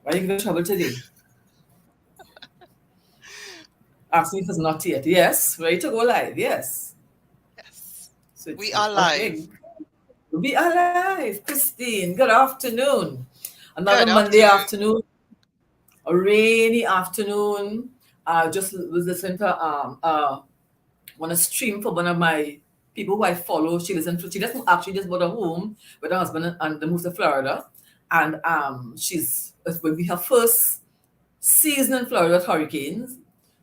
Why are you giving trouble today? Ask me if it's not yet. Yes, ready to go live. Yes. Yes. So it's We are okay. live. We are live, Christine. Good afternoon. Another Good Monday afternoon. afternoon, a rainy afternoon. I just was listening to on a stream for one of my people who I follow. She listens to. She just actually just bought a home with her husband and they moved to Florida, and it will be her first season in Florida with hurricanes.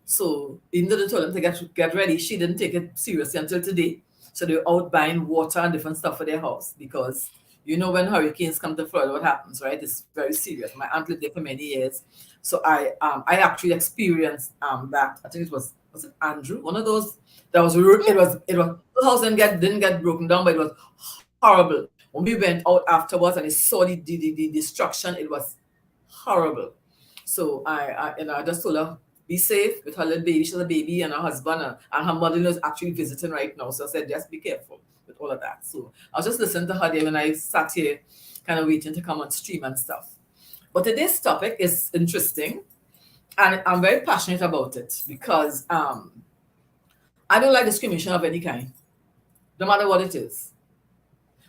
So even though they told them to get ready, she didn't take it seriously until today. So they were out buying water and different stuff for their house because you know when hurricanes come to Florida, what happens, right? It's very serious. My aunt lived there for many years, so I actually experienced that. I think it was it Andrew, one of those that was it was the house didn't get broken down, but it was horrible. When we went out afterwards and I saw the destruction, it was horrible. So I just told her, be safe with her little baby. She's a baby and her husband and her mother-in-law is actually visiting right now. So I said, just be careful with all of that. So I was just listening to her there when I sat here kind of waiting to come on stream and stuff. But today's topic is interesting and I'm very passionate about it because I don't like discrimination of any kind, no matter what it is.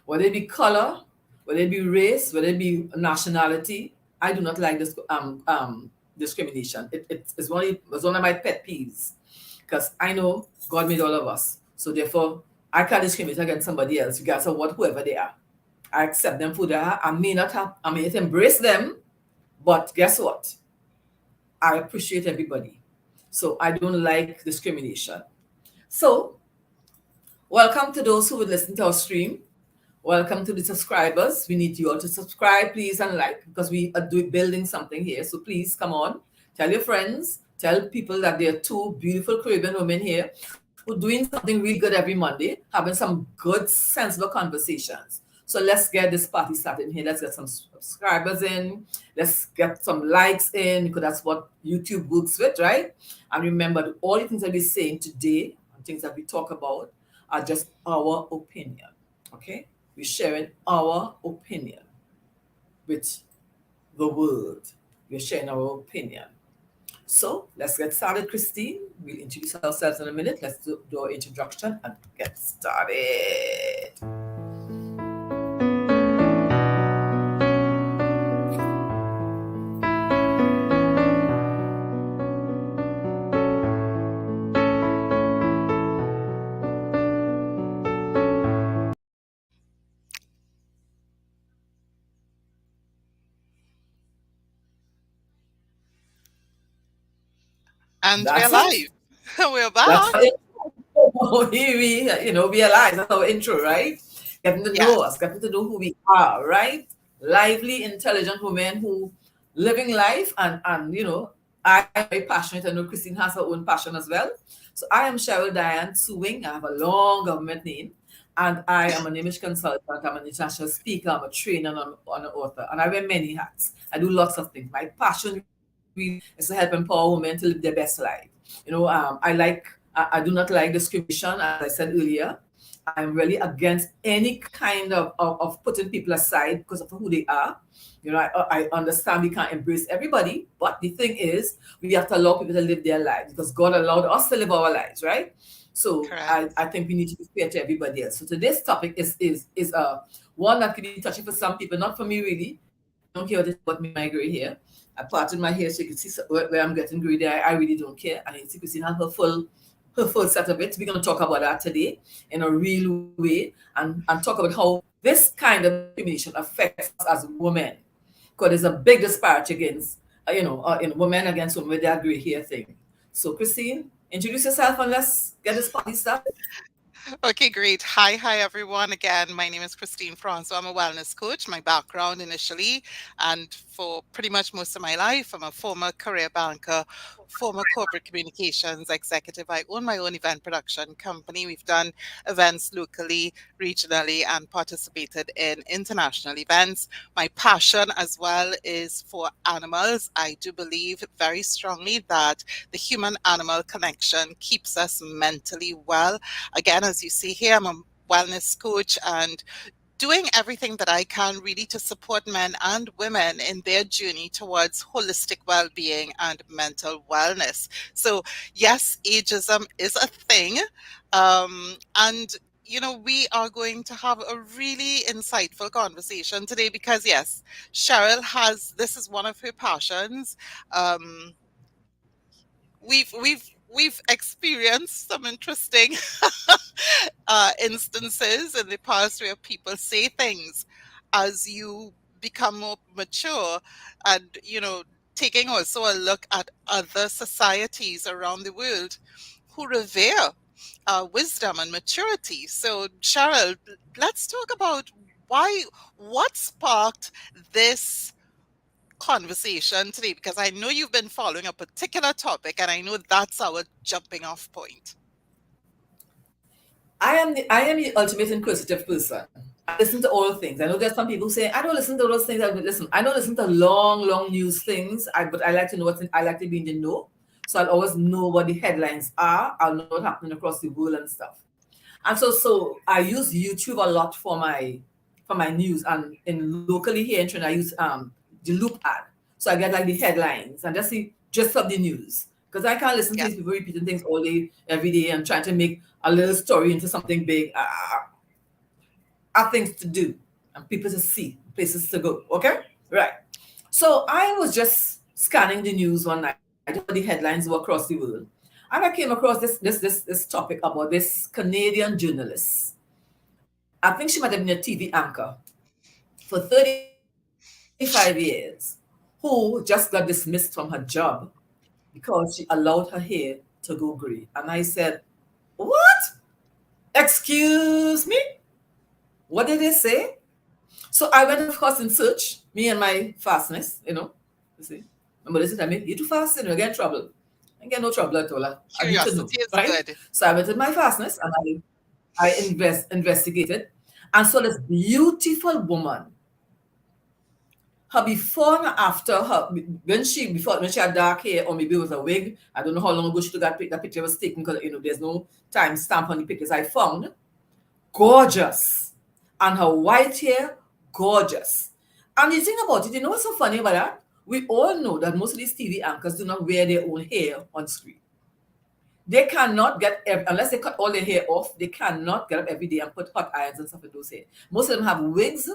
Whether it be color, whether it be race, whether it be nationality, I do not like this discrimination. It's one of my pet peeves because I know God made all of us, so therefore I can't discriminate against somebody else, regardless of whoever they are. I accept them for who they are. I may not embrace them, but guess what? I appreciate everybody, so I don't like discrimination. So welcome to those who would listen to our stream. Welcome to the subscribers. We need you all to subscribe, please, and like because we are building something here. So please come on, tell your friends, tell people that there are two beautiful Caribbean women here who are doing something really good every Monday, having some good, sensible conversations. So let's get this party started here. Let's get some subscribers in. Let's get some likes in because that's what YouTube works with, right? And remember, that all the things that we're saying today and things that we talk about are just our opinion. Okay? We're sharing our opinion with the world. We're sharing our opinion. So let's get started, Christine. We'll introduce ourselves in a minute. Let's do our introduction and get started. And we're That's it. live. We're That's back. our intro. We realize that's our intro, right? Getting to know Yes. us, getting to know who we are, right? Lively, intelligent women who living life and I'm very passionate. I know Christine has her own passion as well. So I am Cheryl Diane Suwing. I have a long government name. And I am an image consultant. I'm an international speaker. I'm a trainer and I'm an author. And I wear many hats. I do lots of things. My passion really is to help empower women to live their best life. I do not like discrimination, as I said earlier. I'm really against any kind of putting people aside because of who they are. I understand we can't embrace everybody, but the thing is, we have to allow people to live their lives because God allowed us to live our lives, right? So I Correct. think we need to be fair to everybody else. So today's topic is one that could be touchy for some people, not for me really. I don't care what me and my gray hair. I parted my hair so you can see where I'm getting greedy. I really don't care. And you see Christine has her full set of it. We're going to talk about that today in a real way and talk about how this kind of discrimination affects us as women. Because there's a big disparity against, in women against women with that gray hair thing. So, Christine, introduce yourself and let's get this party started. Okay, great. Hi, everyone. Again, my name is Christine Francois. I'm a wellness coach. My background initially, and for pretty much most of my life, I'm a former career banker, former corporate communications executive. I own my own event production company. We've done events locally, regionally, and participated in international events. My passion as well is for animals. I do believe very strongly that the human animal connection keeps us mentally well. Again, as you see here, I'm a wellness coach, and doing everything that I can really to support men and women in their journey towards holistic well-being and mental wellness. So yes, ageism is a thing, and we are going to have a really insightful conversation today because yes, Cheryl has this is one of her passions. Um, we've experienced some interesting instances in the past where people say things as you become more mature, and taking also a look at other societies around the world who revere wisdom and maturity. So Cheryl, let's talk about what sparked this conversation today, because I know you've been following a particular topic and I know that's our jumping off point. I am the ultimate inquisitive person. I listen to all things. I know there's some people saying I don't listen to those things. I don't listen to long news things. But I like to know I like to be in the know. So I'll always know what the headlines are. I'll know what's happening across the world and stuff. And so I use YouTube a lot for my news. And in locally here in Trinidad, I use the Loop ad. So I get like the headlines and just see just of the news. Because I can't listen to Yeah. these people repeating things all day, every day, and trying to make a little story into something big. I have things to do and people to see, places to go. Okay? Right. So I was just scanning the news one night. I saw the headlines were across the world. And I came across this topic about this Canadian journalist. I think she might have been a TV anchor for 35 years, who just got dismissed from her job because she allowed her hair to go grey. And I said, what? Excuse me? What did they say? So I went, of course, in search, me and my fastness, you see. Remember, this is, I mean, you too fast, you get in trouble. I get no trouble at all. I need to know, Curiosity is right? good. So I went to my fastness and I investigated and saw this beautiful woman. Her before and after her when she had dark hair or maybe it was a wig. I don't know how long ago she took that picture was taken because there's no time stamp on the pictures I found. Gorgeous. And her white hair, gorgeous. And the thing about it, what's so funny about that? We all know that most of these TV anchors do not wear their own hair on screen. They cannot unless they cut all their hair off, they cannot get up every day and put hot irons and stuff in those hair. Most of them have wigs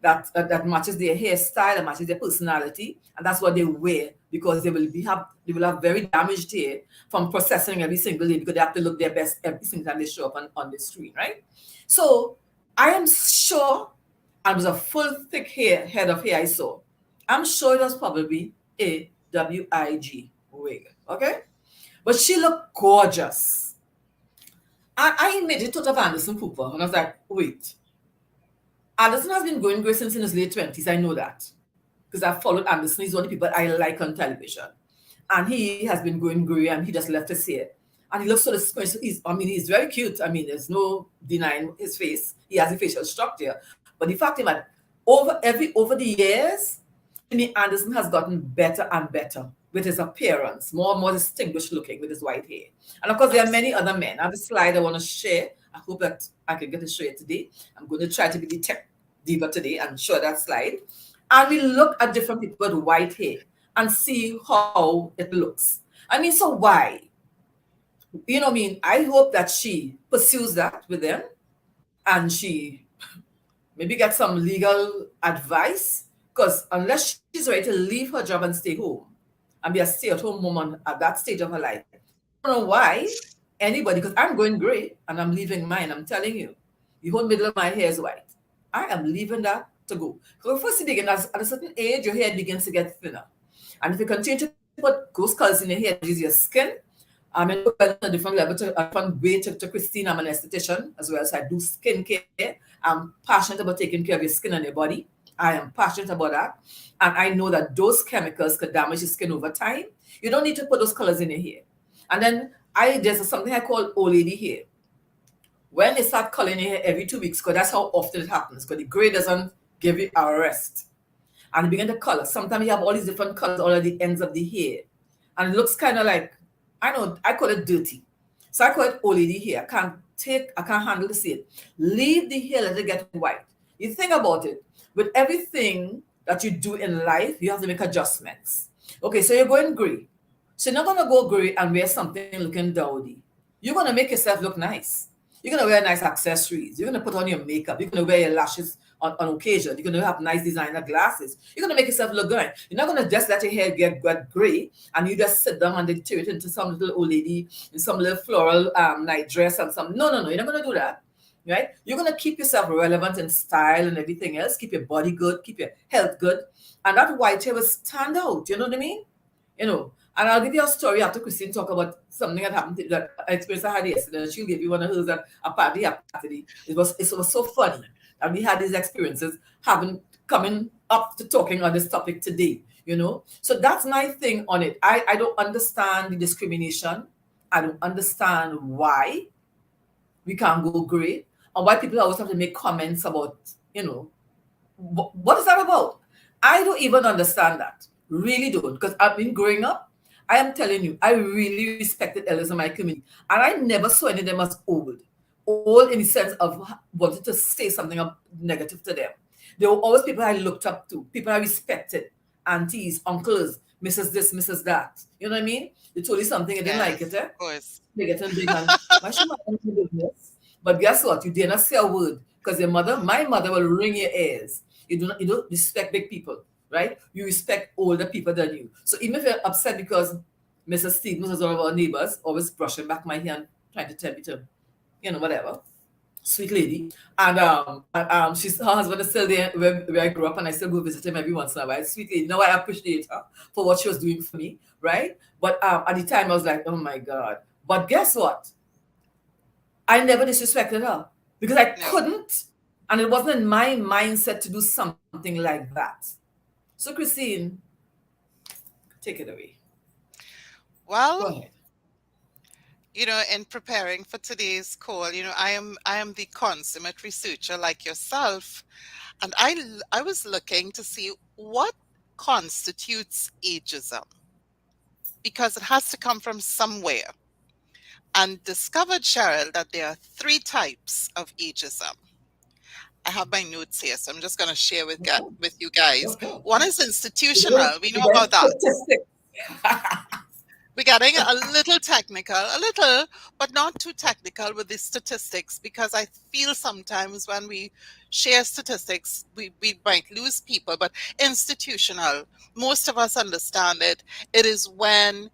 that matches their hairstyle and matches their personality, and that's what they wear because they will have very damaged hair from processing every single day because they have to look their best every single time they show up on the screen, right? So I am sure, and it was a full thick head of hair I saw. I'm sure it was probably a wig wig, okay? But she looked gorgeous. And I immediately thought of Anderson Cooper, and I was like, wait, Anderson has been going great since in his late 20s. I know that because I've followed Anderson. He's one of the people I like on television. And he has been going great and he just left his hair. And he looks so disgraceful. He's very cute. I mean, there's no denying his face. He has a facial structure. But the fact is that over the years, Jimmy Anderson has gotten better and better with his appearance, more and more distinguished looking with his white hair. And of course, there are many other men. I have a slide I want to share. I hope that I can get to show it today. I'm going to try to be the tech diva today and show that slide. And we look at different people with white hair and see how it looks. I mean, so why? I hope that she pursues that with them and she maybe get some legal advice because unless she's ready to leave her job and stay home and be a stay-at-home woman at that stage of her life, I don't know why anybody, because I'm going gray and I'm leaving mine, I'm telling you, the whole middle of my hair is white. I am leaving that to go. Because first thing again, at a certain age, your hair begins to get thinner. And if you continue to put those colors in your hair, it is your skin. I'm in a different level, a different way to Christine. I'm an esthetician as well, so I do skincare. I'm passionate about taking care of your skin and your body. I am passionate about that. And I know that those chemicals could damage your skin over time. You don't need to put those colors in your hair. And then there's something I call old lady hair. When they start coloring your hair every 2 weeks, because that's how often it happens, because the gray doesn't give you a rest. And you begin to color. Sometimes you have all these different colors all at the ends of the hair. And it looks kind of like, I call it dirty. So I call it old lady hair. I can't handle to see it. Leave the hair, let it get white. You think about it. With everything that you do in life, you have to make adjustments. Okay, so you're going gray. So you're not gonna go gray and wear something looking dowdy. You're gonna make yourself look nice. You're gonna wear nice accessories. You're gonna put on your makeup. You're gonna wear your lashes on occasion. You're gonna have nice designer glasses. You're gonna make yourself look good. You're not gonna just let your hair get gray and you just sit down and then tear it into some little old lady in some little floral night dress and some. No, no, no. You're not gonna do that, right? You're gonna keep yourself relevant in style and everything else. Keep your body good. Keep your health good, and that white hair will stand out. You know what I mean? You know. And I'll give you a story after Christine talk about something that happened that experience I had yesterday. She'll give you one of hers at a party yesterday. It was so funny. And we had these experiences having coming up to talking on this topic today, you know. So that's my thing on it. I don't understand the discrimination. I don't understand why we can't go gray and why people always have to make comments about, you know, what is that about? I don't even understand that. Really don't. Because I've been growing up, I am telling you, I really respected elders in my community. And I never saw any of them as old. Old in the sense of wanting to say something negative to them. They were always people I looked up to, people I respected, aunties, uncles, Mrs. This, Mrs. That. You know what I mean? They told you something, you didn't like it, Yes, eh? of course. They getting big and why should my own business? But guess what? You dare not say a word because my mother will wring your ears. You don't respect big people, right? You respect older people than you. So even if you're upset because Mrs. Stevens is one of our neighbors, always brushing back my hand, trying to tell me to, whatever. Sweet lady. And she's her husband is still there where I grew up and I still go visit him every once in a while. Sweet lady. Now I appreciate her for what she was doing for me, right? But at the time I was like, oh my God. But guess what? I never disrespected her because I No. couldn't, and it wasn't in my mindset to do something like that. So, Christine, take it away. Go Well, ahead. in preparing for today's call, I am the consummate researcher like yourself, and I was looking to see what constitutes ageism, because it has to come from somewhere, and discovered, Cheryl, that there are three types of ageism. I have my notes here, so I'm just going to share with you guys. Okay. One is institutional. We know We're about that. statistics. We're getting a little technical, a little, but not too technical with the statistics, because I feel sometimes when we share statistics, we might lose people. But institutional, most of us understand it. It is when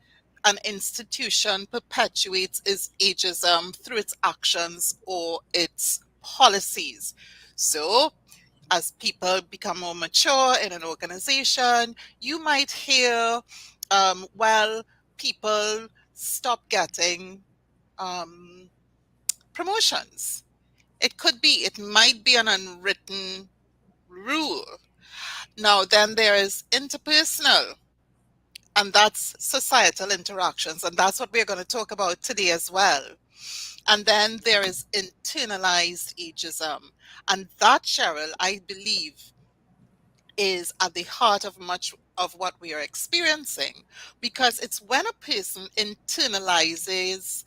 an institution perpetuates its ageism through its actions or its policies. So, as people become more mature in an organization, you might hear, well, people stop getting um, promotions. It might be an unwritten rule. Now, then there is interpersonal, and that's societal interactions, and that's what we're going to talk about today as well. And then there is internalized ageism, and that, Cheryl, I believe, is at the heart of much of what we are experiencing, because it's when a person internalizes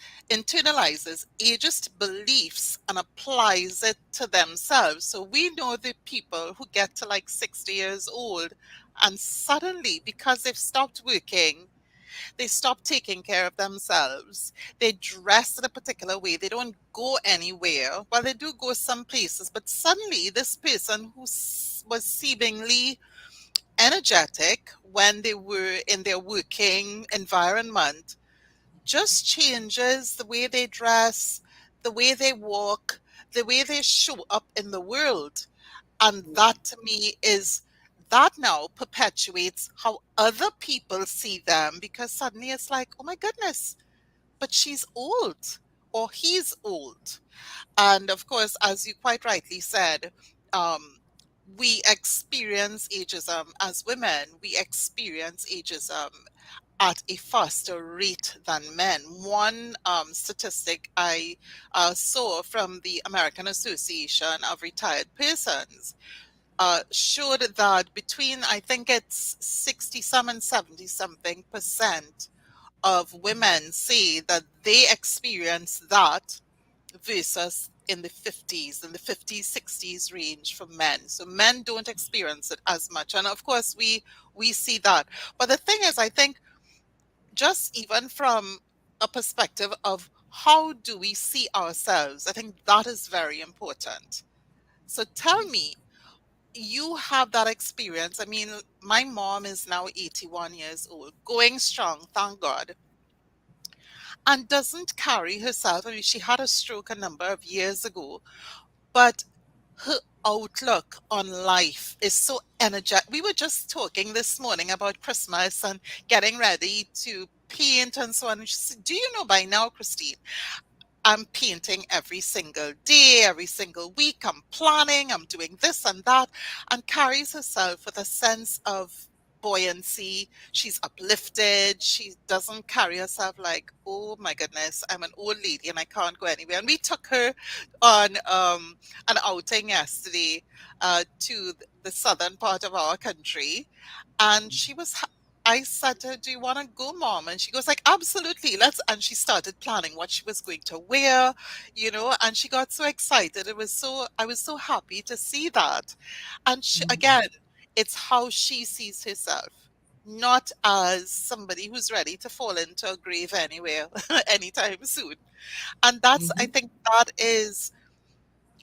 ageist beliefs and applies it to themselves. So we know the people who get to like 60 years old, and suddenly, because they've stopped working, they stop taking care of themselves. They dress in a particular way. They don't go anywhere. Well, they do go some places, but suddenly this person who was seemingly energetic when they were in their working environment just changes the way they dress, the way they walk, the way they show up in the world. And that to me is that now perpetuates how other people see them, because suddenly it's like, oh my goodness, but she's old or he's old. And of course, as you quite rightly said, um, we experience ageism as women. We experience ageism at a faster rate than men. One statistic I saw from the American Association of Retired Persons showed that between, I think it's 60 some and 70 something percent of women say that they experience that versus in the 50s, in the 50s, 60s range for men. So men don't experience it as much. And of course, we see that. But the thing is, I think just even from a perspective of how do we see ourselves, I think that is very important. So tell me, you have that experience. I mean, my mom is now 81 years old, going strong, thank God, and doesn't carry herself. I mean, she had a stroke a number of years ago, but her outlook on life is so energetic. We were just talking this morning about Christmas and getting ready to paint and so on. And she said, do you know by now, Christine, I'm painting every single day, every single week. I'm planning, I'm doing this and that, and carries herself with a sense of buoyancy. She's uplifted. She doesn't carry herself like, oh my goodness, I'm an old lady and I can't go anywhere. And we took her on an outing yesterday to the southern part of our country, and she was I said to her, do you want to go, mom? And she goes like, absolutely, let's. And she started planning what she was going to wear, and she got so excited. I was so happy to see that. And she, again, it's how she sees herself, not as somebody who's ready to fall into a grave anywhere, anytime soon. And I Mm-hmm. think that is,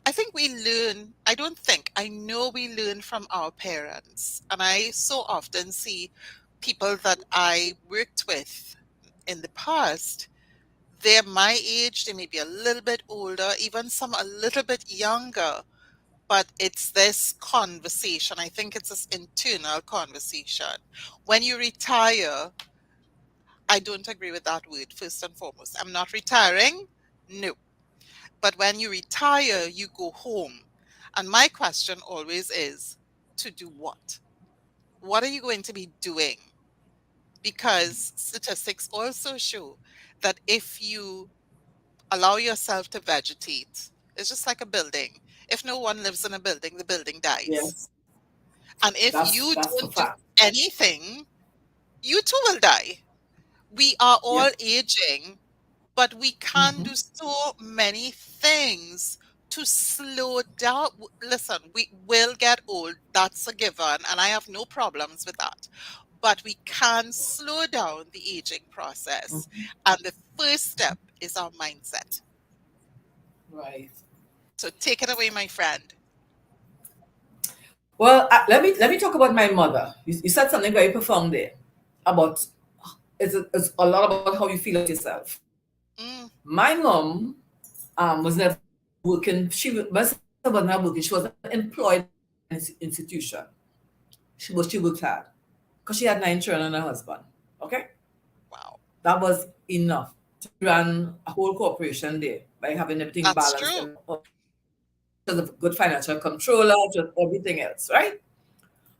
I think we learn, I don't think, I know we learn from our parents. And I so often see people that I worked with in the past, they're my age, they may be a little bit older, even some a little bit younger, but it's this conversation. I think it's this internal conversation. When you retire, I don't agree with that word, first and foremost. I'm not retiring. No. But when you retire, you go home. And my question always is, to do what? What are you going to be doing? Because statistics also show that if you allow yourself to vegetate, it's just like a building. If no one lives in a building, the building dies. Yes, And if you that's for don't do fact. anything, you too will die. We are all Yep. aging, but we can Mm-hmm. do so many things to slow down. Listen, we will get old. That's a given, and I have no problems with that. But we can slow down the aging process. Mm-hmm. And the first step is our mindset. Right. So take it away, my friend. Well, let me talk about my mother. You said something very profound there about it's a lot about how you feel about yourself. Mm, My mom was never working. My sister was not working. She wasn't employed in an institution. She worked hard because she had 9 children and a husband. Okay, wow. that was enough to run a whole corporation there by having everything That's balanced true. and just a good financial controller, just everything else, right?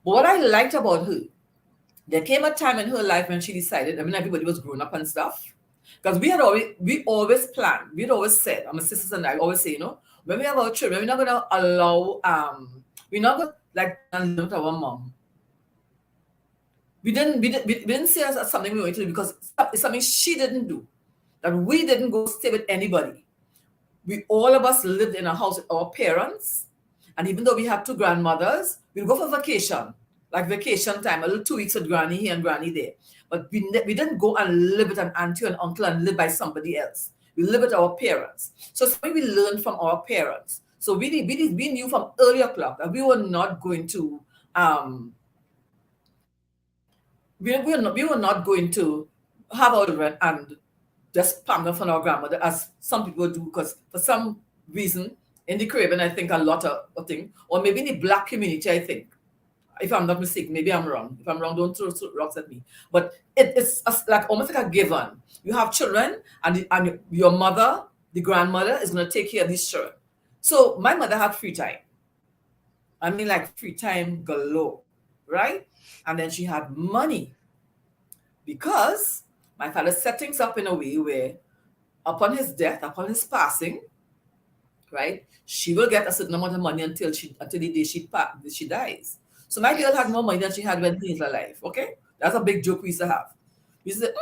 But what I liked about her, there came a time in her life when she decided, I mean, everybody was grown up and stuff. Because we always planned, we'd always said, my sisters and I always say, when we have our children, we're not gonna allow we're not gonna like and live with our mom. We didn't see us as something we were going to do because it's something she didn't do. That we didn't go stay with anybody. We all of us lived in a house with our parents, and even though we had two grandmothers, we'd go for vacation, like vacation time, a little 2 weeks with granny here and granny there. But we didn't go and live with an auntie and uncle and live by somebody else. We live with our parents. So something we learned from our parents. So we knew from early o'clock that we were not going to we were not going to have our children and just pamper from our grandmother as some people do because for some reason in the Caribbean I think a lot of thing or maybe in the black community I think if I'm not mistaken maybe I'm wrong if I'm wrong don't throw rocks at me but like almost like a given you have children and your mother the grandmother is going to take care of these children so my mother had free time I mean like free time galore right and then she had money because my father set things up in a way where upon his death, upon his passing, right, she will get a certain amount of money until the day she dies. So my girl had Yes. more money than she had when he was alive. Okay, that's a big joke we used to have. We used to say,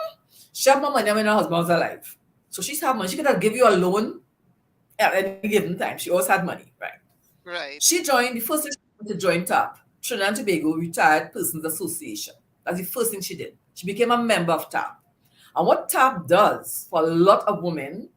she had more money when her husband was alive. So she's had money. She could have give you a loan at any given time. She always had money, right? Right. She joined, the first thing she wanted to join TAP, Trinidad and Tobago Retired Persons Association. That's the first thing she did. She became a member of TAP. And what TAP does for a lot of women,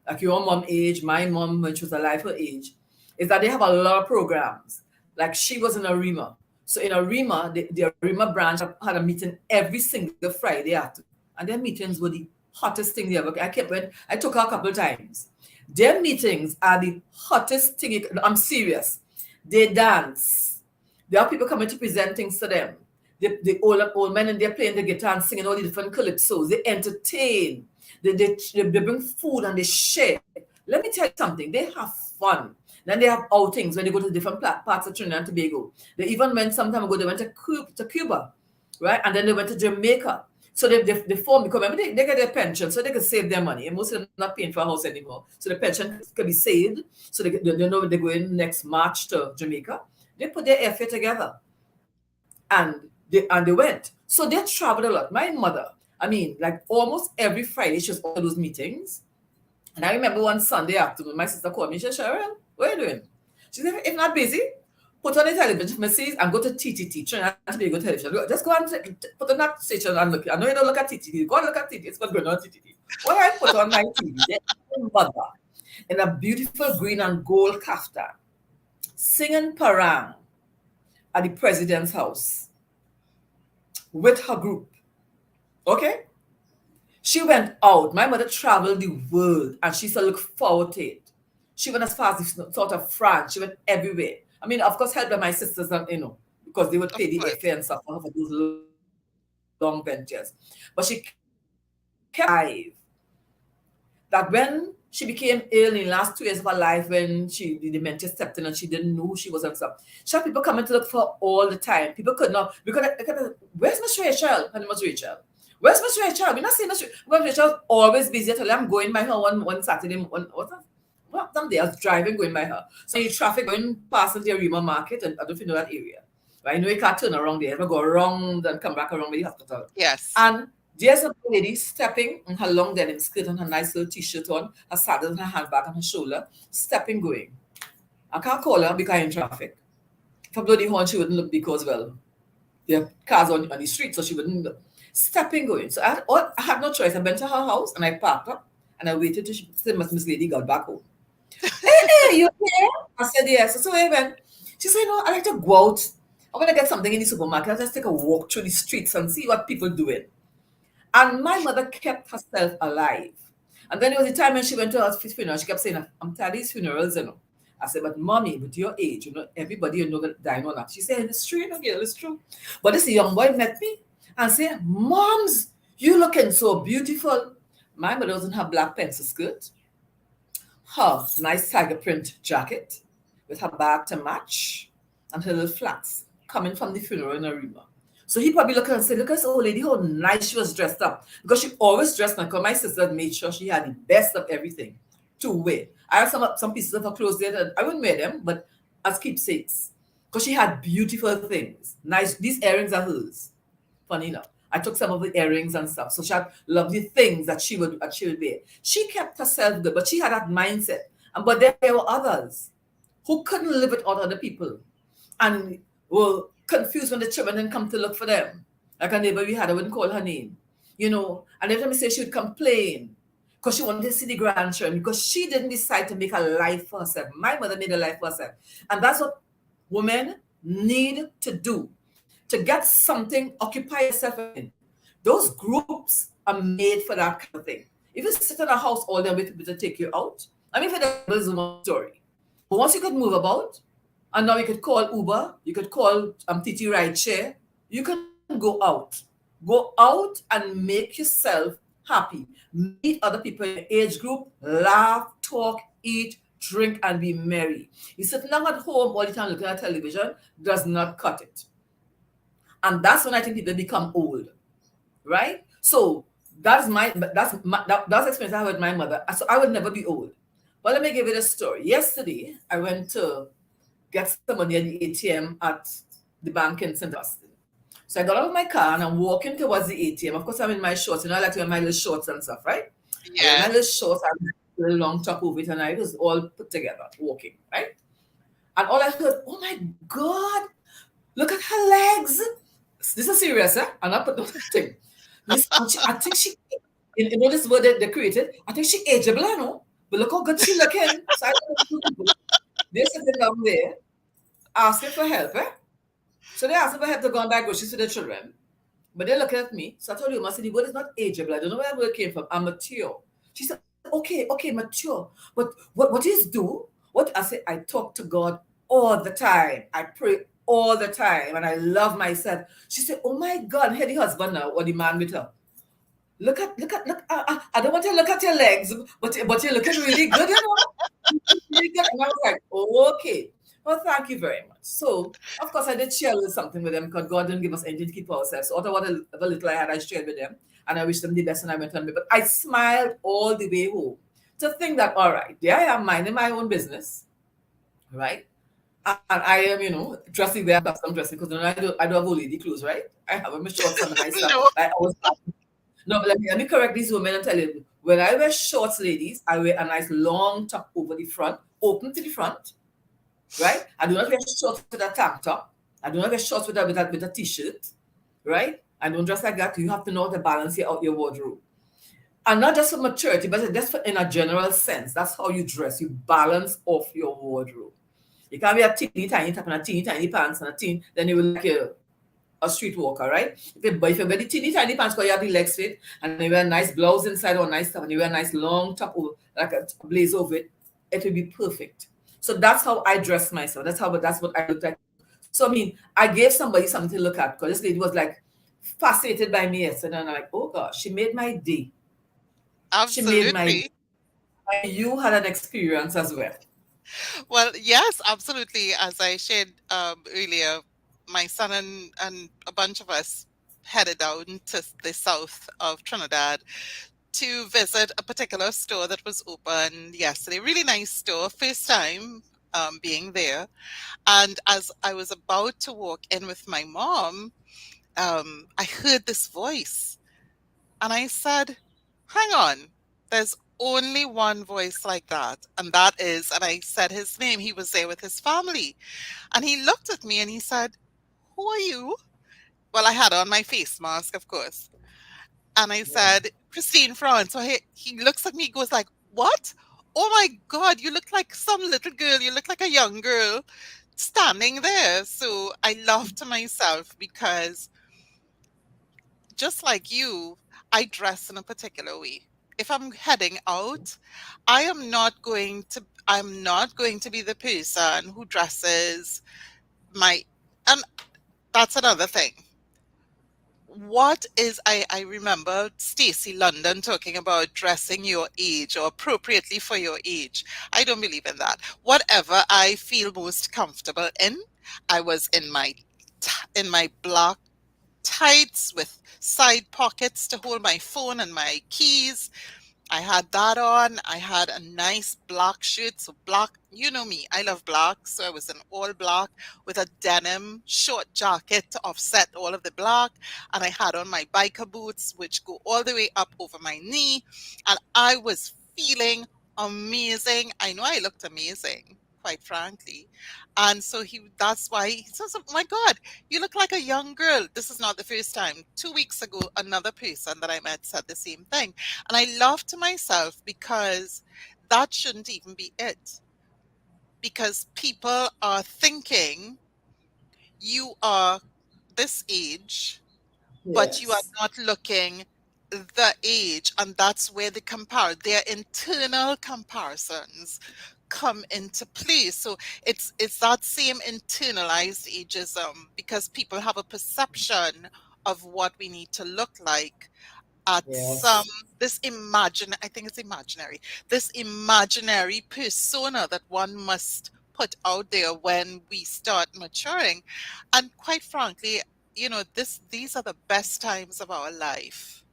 like your mom age, my mom, when she was alive, her age, is that they have a lot of programs. Like she was in ARIMA. So in ARIMA, the ARIMA branch had a meeting every single Friday after. And their meetings were the hottest thing they ever. I took her a couple of times. Their meetings are the hottest thing. I'm serious. They dance. There are people coming to present things to them. The old men and they're playing the guitar and singing all the different calypsos. They entertain. They bring food and they share. Let me tell you something. They have fun. Then they have outings when they go to different parts of Trinidad and Tobago. They even went some time ago. They went to Cuba, right? And then they went to Jamaica. So they form, because remember they get their pension, so they can save their money. And most of them are not paying for a house anymore. So the pension can be saved. So they know when they go in next March to Jamaica. They put their airfare together. And they went. So they traveled a lot. My mother, I mean, like almost every Friday, she was all those meetings. And I remember one Sunday afternoon, my sister called me. She said, Cheryl, what are you doing? She said, if not busy, put on the television messages and go to TTT, Trinidad and Tobago television. Just go and put on that station and look. I know you don't look at TTT. Go and look at TTT. It's what's going on TTT. When I put on my TV, there's mother in a beautiful green and gold kaftan singing parang at the president's house with her group. Okay? She went out. My mother traveled the world and she used to look forward to it. She went as far as the sort of France. She went everywhere. I mean, of course, helped by my sisters and because they would pay the airfare and stuff for those long ventures. But she kept alive. That when she became ill in the last 2 years of her life, when the dementia stepped in and she didn't know who she was and stuff, she had people coming to look for her all the time. People could not, because where's Miss Rachel? Her name was Rachel. Where's Miss Rachel? We're not seeing Miss Rachel. Well, Rachel's always busy. I told her I'm going by her one Saturday. Someday I was driving, going by her. So the traffic going past the ARIMA market, and I don't know if you know that area. Right? I know you can't turn around there. You go around and come back around by the hospital. Yes. And there's a lady stepping in her long denim skirt and her nice little t-shirt on, her saddle and her handbag on her shoulder, stepping going. I can't call her because I'm in traffic. If I blow the horn, she wouldn't look because, well, there are cars on the street, so she wouldn't look. Stepping going. So I had no choice. I went to her house and I parked up and I waited till Miss Lady got back home. Hey, you here? I said yes. So I went. She said, no, I like to go out. I'm going to get something in the supermarket. I'll just take a walk through the streets and see what people doing. And my mother kept herself alive. And then there was a time when she went to her funeral. She kept saying, I'm tired of these funerals, I said, but mommy, with your age, everybody dying on that. She said, it's true, girl, it's true. But this young boy met me and said, Moms, you looking so beautiful. My mother doesn't have black pencil skirt. Her nice tiger print jacket with her bag to match and her little flats coming from the funeral in ARIMA. So he probably look at her and say, look at this old lady, how nice she was dressed up. Because she always dressed like her. My sister made sure she had the best of everything to wear. I have some pieces of her clothes there that I wouldn't wear them, but as keepsakes. Because she had beautiful things. Nice. These earrings are hers. Funny enough. I took some of the earrings and stuff. So she had lovely things that she would wear. She kept herself good, but she had that mindset. But there were others who couldn't live without other people and were confused when the children didn't come to look for them. Like a neighbor we had, I wouldn't call her name. And every time I say she would complain because she wanted to see the grandchildren, because she didn't decide to make a life for herself. My mother made a life for herself. And that's what women need to do. To get something, occupy yourself in. Those groups are made for that kind of thing. If you sit in a house all day with people to take you out, I mean, for the is one story. But once you could move about, and now you could call Uber, you could call TT Rideshare, you can go out. Go out and make yourself happy. Meet other people in your age group, laugh, talk, eat, drink, and be merry. You sit down at home all the time looking at television, does not cut it. And that's when I think people become old, right? So that's experience I had with my mother. So I would never be old. But let me give you a story. Yesterday, I went to get some money at the ATM at the bank in St. Augustine. So I got out of my car and I'm walking towards the ATM. Of course, I'm in my shorts. I like to wear my little shorts and stuff, right? Yeah. My little shorts. with a long top over it, and I was all put together, walking, right? And all I heard, oh my God, look at her legs. This is serious, eh? And I put the thing. This, and I think she, this word they created, I think she ageable, I know. But look how good she looking. So I they're sitting down there asking for help, eh? So they asked for help to go and buy groceries for the children. But they're looking at me. So I told you, I said, the word is not ageable. I don't know where the word came from. I'm mature. She said, okay, mature. But what is do? What I say, I talk to God all the time. I pray all the time. And I love myself. She said, oh my God, here the husband now, or the man with her. Look. I don't want to look at your legs, but you're looking really good, you know. Really good. And I was like, oh, okay. Well, thank you very much. So, of course, I did share a little something with them because God didn't give us anything to keep ourselves. So, whatever little I had, I shared with them. And I wish them the best and I went on. But I smiled all the way home to think that, all right, there I am minding my own business, right? And I am, dressing there, custom dressing because I don't have old lady clothes, right? I have my shorts and my stuff. No. Like I was no, but let me correct these women and tell you. When I wear shorts, ladies, I wear a nice long top over the front, open to the front, right? I do not wear shorts with a tank top. I do not wear shorts with a t-shirt, right? I don't dress like that. You have to know how to balance out your wardrobe. And not just for maturity, but just for in a general sense. That's how you dress. You balance off your wardrobe. You can't be a teeny tiny top and a teeny tiny pants and then you will like a streetwalker, right? But if you wear the teeny tiny pants because you have the legs fit and you wear a nice blouse inside or a nice top and you wear a nice long top over, like a blazer over it, it will be perfect. So that's how I dress myself. That's what I look like. So I mean, I gave somebody something to look at because this lady was like fascinated by me yesterday, and I'm like, oh gosh, she made my day. She made my day. Absolutely. You had an experience as well. Well, yes, absolutely. As I shared earlier, my son and a bunch of us headed down to the south of Trinidad to visit a particular store that was open yesterday. Really nice store, first time being there. And as I was about to walk in with my mom, I heard this voice. And I said, hang on, there's only one voice like that. And that is, and I said his name, he was there with his family. And he looked at me and he said, who are you? Well, I had on my face mask, of course. And I Yeah. said, Christine France. So he looks at me, he goes like, what? Oh my God, you look like some little girl. You look like a young girl standing there. So I laughed to myself because just like you, I dress in a particular way. If I'm heading out, I'm not going to be the person who dresses my and that's another thing. I remember Stacey London talking about dressing your age or appropriately for your age. I don't believe in that. Whatever I feel most comfortable in, I was in my black tights with side pockets to hold my phone and my keys. I had that on. I had a nice black shirt. So black, you know me, I love black. So I was in all black with a denim short jacket to offset all of the black. And I had on my biker boots, which go all the way up over my knee. And I was feeling amazing. I know I looked amazing, quite frankly. And so that's why he says, oh my God, you look like a young girl. This is not the first time. 2 weeks ago, another person that I met said the same thing. And I laughed to myself because that shouldn't even be it. Because people are thinking you are this age, but you are Yes. not looking the age. And that's where their internal comparisons come into play. So it's that same internalized ageism because people have a perception of what we need to look like at some Yes. I think it's imaginary, this imaginary persona that one must put out there when we start maturing. And quite frankly, these are the best times of our life.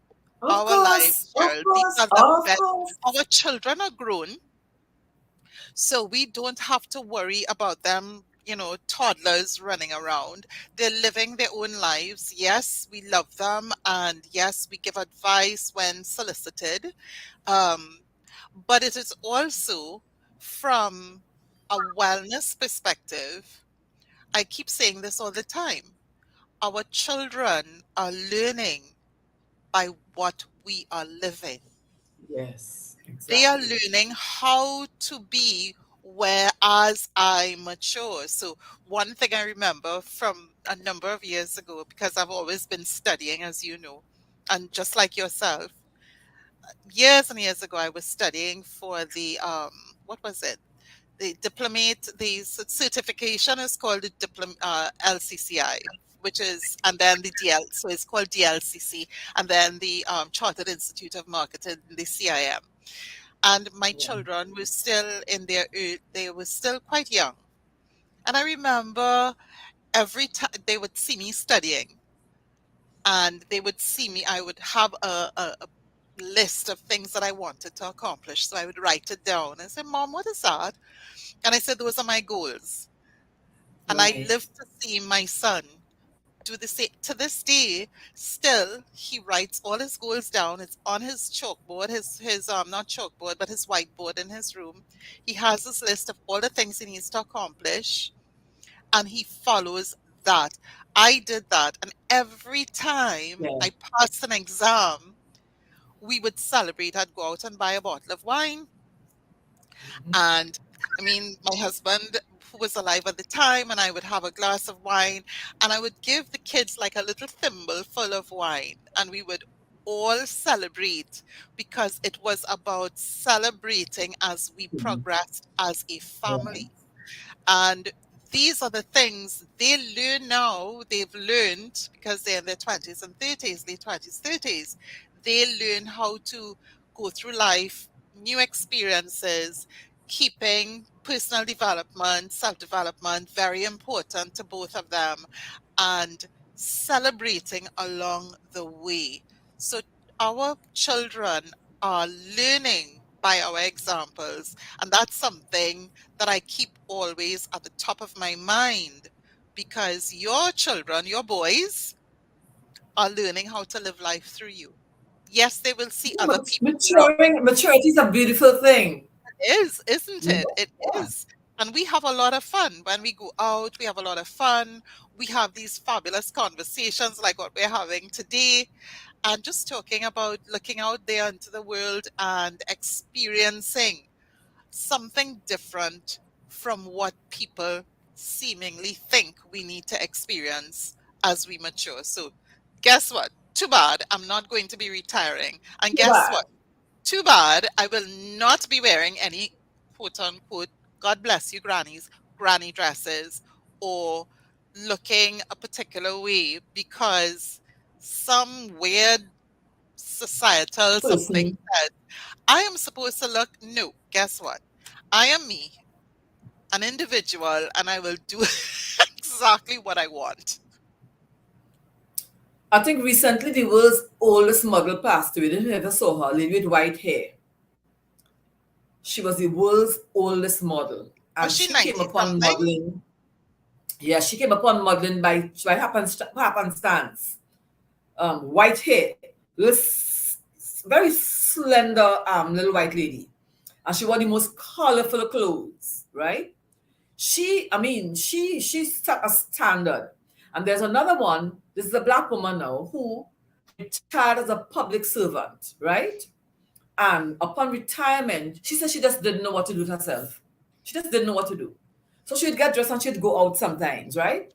Of Our life, course. Of Cheryl. These course. are the Of best. course. Our children are grown, so we don't have to worry about them, toddlers running around. They're living their own lives. Yes, we love them. And yes, we give advice when solicited. Um, but it is also from a wellness perspective. I keep saying this all the time. Our children are learning by what we are living. Yes, They are exactly. learning how to be whereas I mature. So, one thing I remember from a number of years ago, because I've always been studying, as you know, and just like yourself, years and years ago, I was studying for the, what was it? The diplomate, the certification is called the LCCI, which is, and then the DL, so it's called DLCC, and then the Chartered Institute of Marketing, the CIM. And my Yeah. children were still in their, they were still quite young. And I remember every time they would see me studying, and they would see me, I would have a list of things that I wanted to accomplish. So I would write it down and say, Mom, what is that? And I said, those are my goals. And I Right. live to see my son do the same. To this day, still, he writes all his goals down. It's on his chalkboard, his not chalkboard, but his whiteboard in his room. He has this list of all the things he needs to accomplish, and he follows that. I did that, and every time Yeah. I passed an exam, we would celebrate. I'd go out and buy a bottle of wine. Mhm. And I mean, my husband, who was alive at the time, and I would have a glass of wine, and I would give the kids like a little thimble full of wine, and we would all celebrate because it was about celebrating as we Mhm. progressed as a Right. family. And these are the things they learn now. They've learned because they're in their 20s and 30s, late 20s, 30s. They learn how to go through life, new experiences, keeping personal development, self development very important to both of them, and celebrating along the way. So our children are learning by our examples, and that's something that I keep always at the top of my mind because your children, your boys, are learning how to live life through you. Yes, they will see other people around. Maturity is a beautiful thing. It is, isn't You it? know? It Yeah. is. And we have a lot of fun when we go out. We have a lot of fun. We have these fabulous conversations like what we're having today, and just talking about looking out there into the world and experiencing something different from what people seemingly think we need to experience as we mature. So, guess what? Too bad I'm not going to be retiring. And Too guess bad. what? Too bad I will not be wearing any quote unquote, God bless you, grannies, granny dresses, or looking a particular way because some weird societal something Person. says I am supposed to look. No, guess what? I am me, an individual, and I will do exactly what I want. I think recently the world's oldest model passed away. Didn't you ever saw her? A lady with white hair. She was the world's oldest model. Was And she she came 90 upon something? modeling. Yeah, she came upon modeling by happenstance. White hair. This very slender little white lady. And she wore the most colorful clothes, right? She set a standard. And there's another one, this is a black woman now, who retired as a public servant, right? And upon retirement, she said she just didn't know what to do with herself. She just didn't know what to do. So she'd get dressed and she'd go out sometimes, right?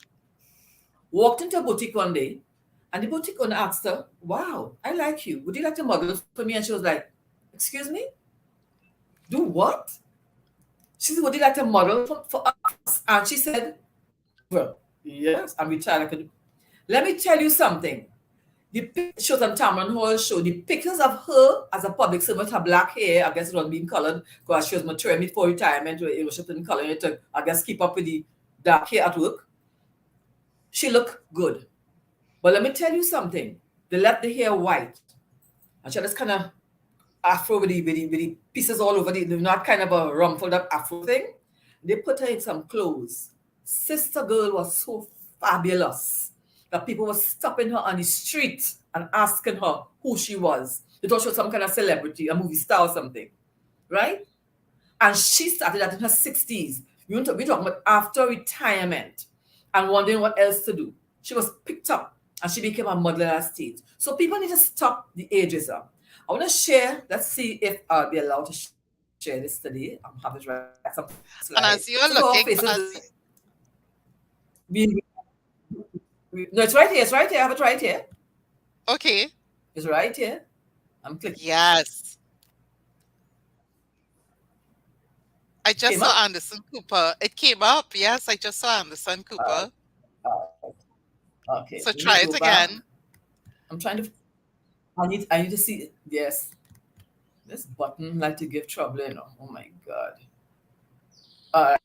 Walked into a boutique one day, and the boutique owner asked her, "Wow, I like you. Would you like to model for me?" And she was like, "Excuse me? Do what?" She said, "Would you like to model for us?" And she said, "Well, yes, I'm retired. I could." Let me tell you something. The pictures on Tamron Hall show the pictures of her as a public servant, her black hair, I guess it was being colored because she was maturing before retirement, where it was shifting color it to, I guess, keep up with the dark hair at work. She looked good. But let me tell you something. They left the hair white. And she had this kind of afro with the pieces all over not kind of a rumpled up afro thing. They put her in some clothes. Sister girl was so fabulous that people were stopping her on the street and asking her who she was. They thought she was some kind of celebrity, a movie star or something. right? And she started that in her 60s. We're talking about after retirement and wondering what else to do. She was picked up and she became a model at that stage. So people need to stop the ageism. I want to share, let's see if I'll be allowed to share this today. I'm having to write some slides. So And go our as you're faces. looking, No, it's right here. It's right here. I have it right here. okay, It's right here. I'm clicking. yes. I It just came saw up. Anderson Cooper. It came up. Yes, I just saw Anderson Uh, Cooper. okay. So Let me try go it back. again. I'm trying to. I need to see. Yes. This button like to give trouble, you know. Oh my God. All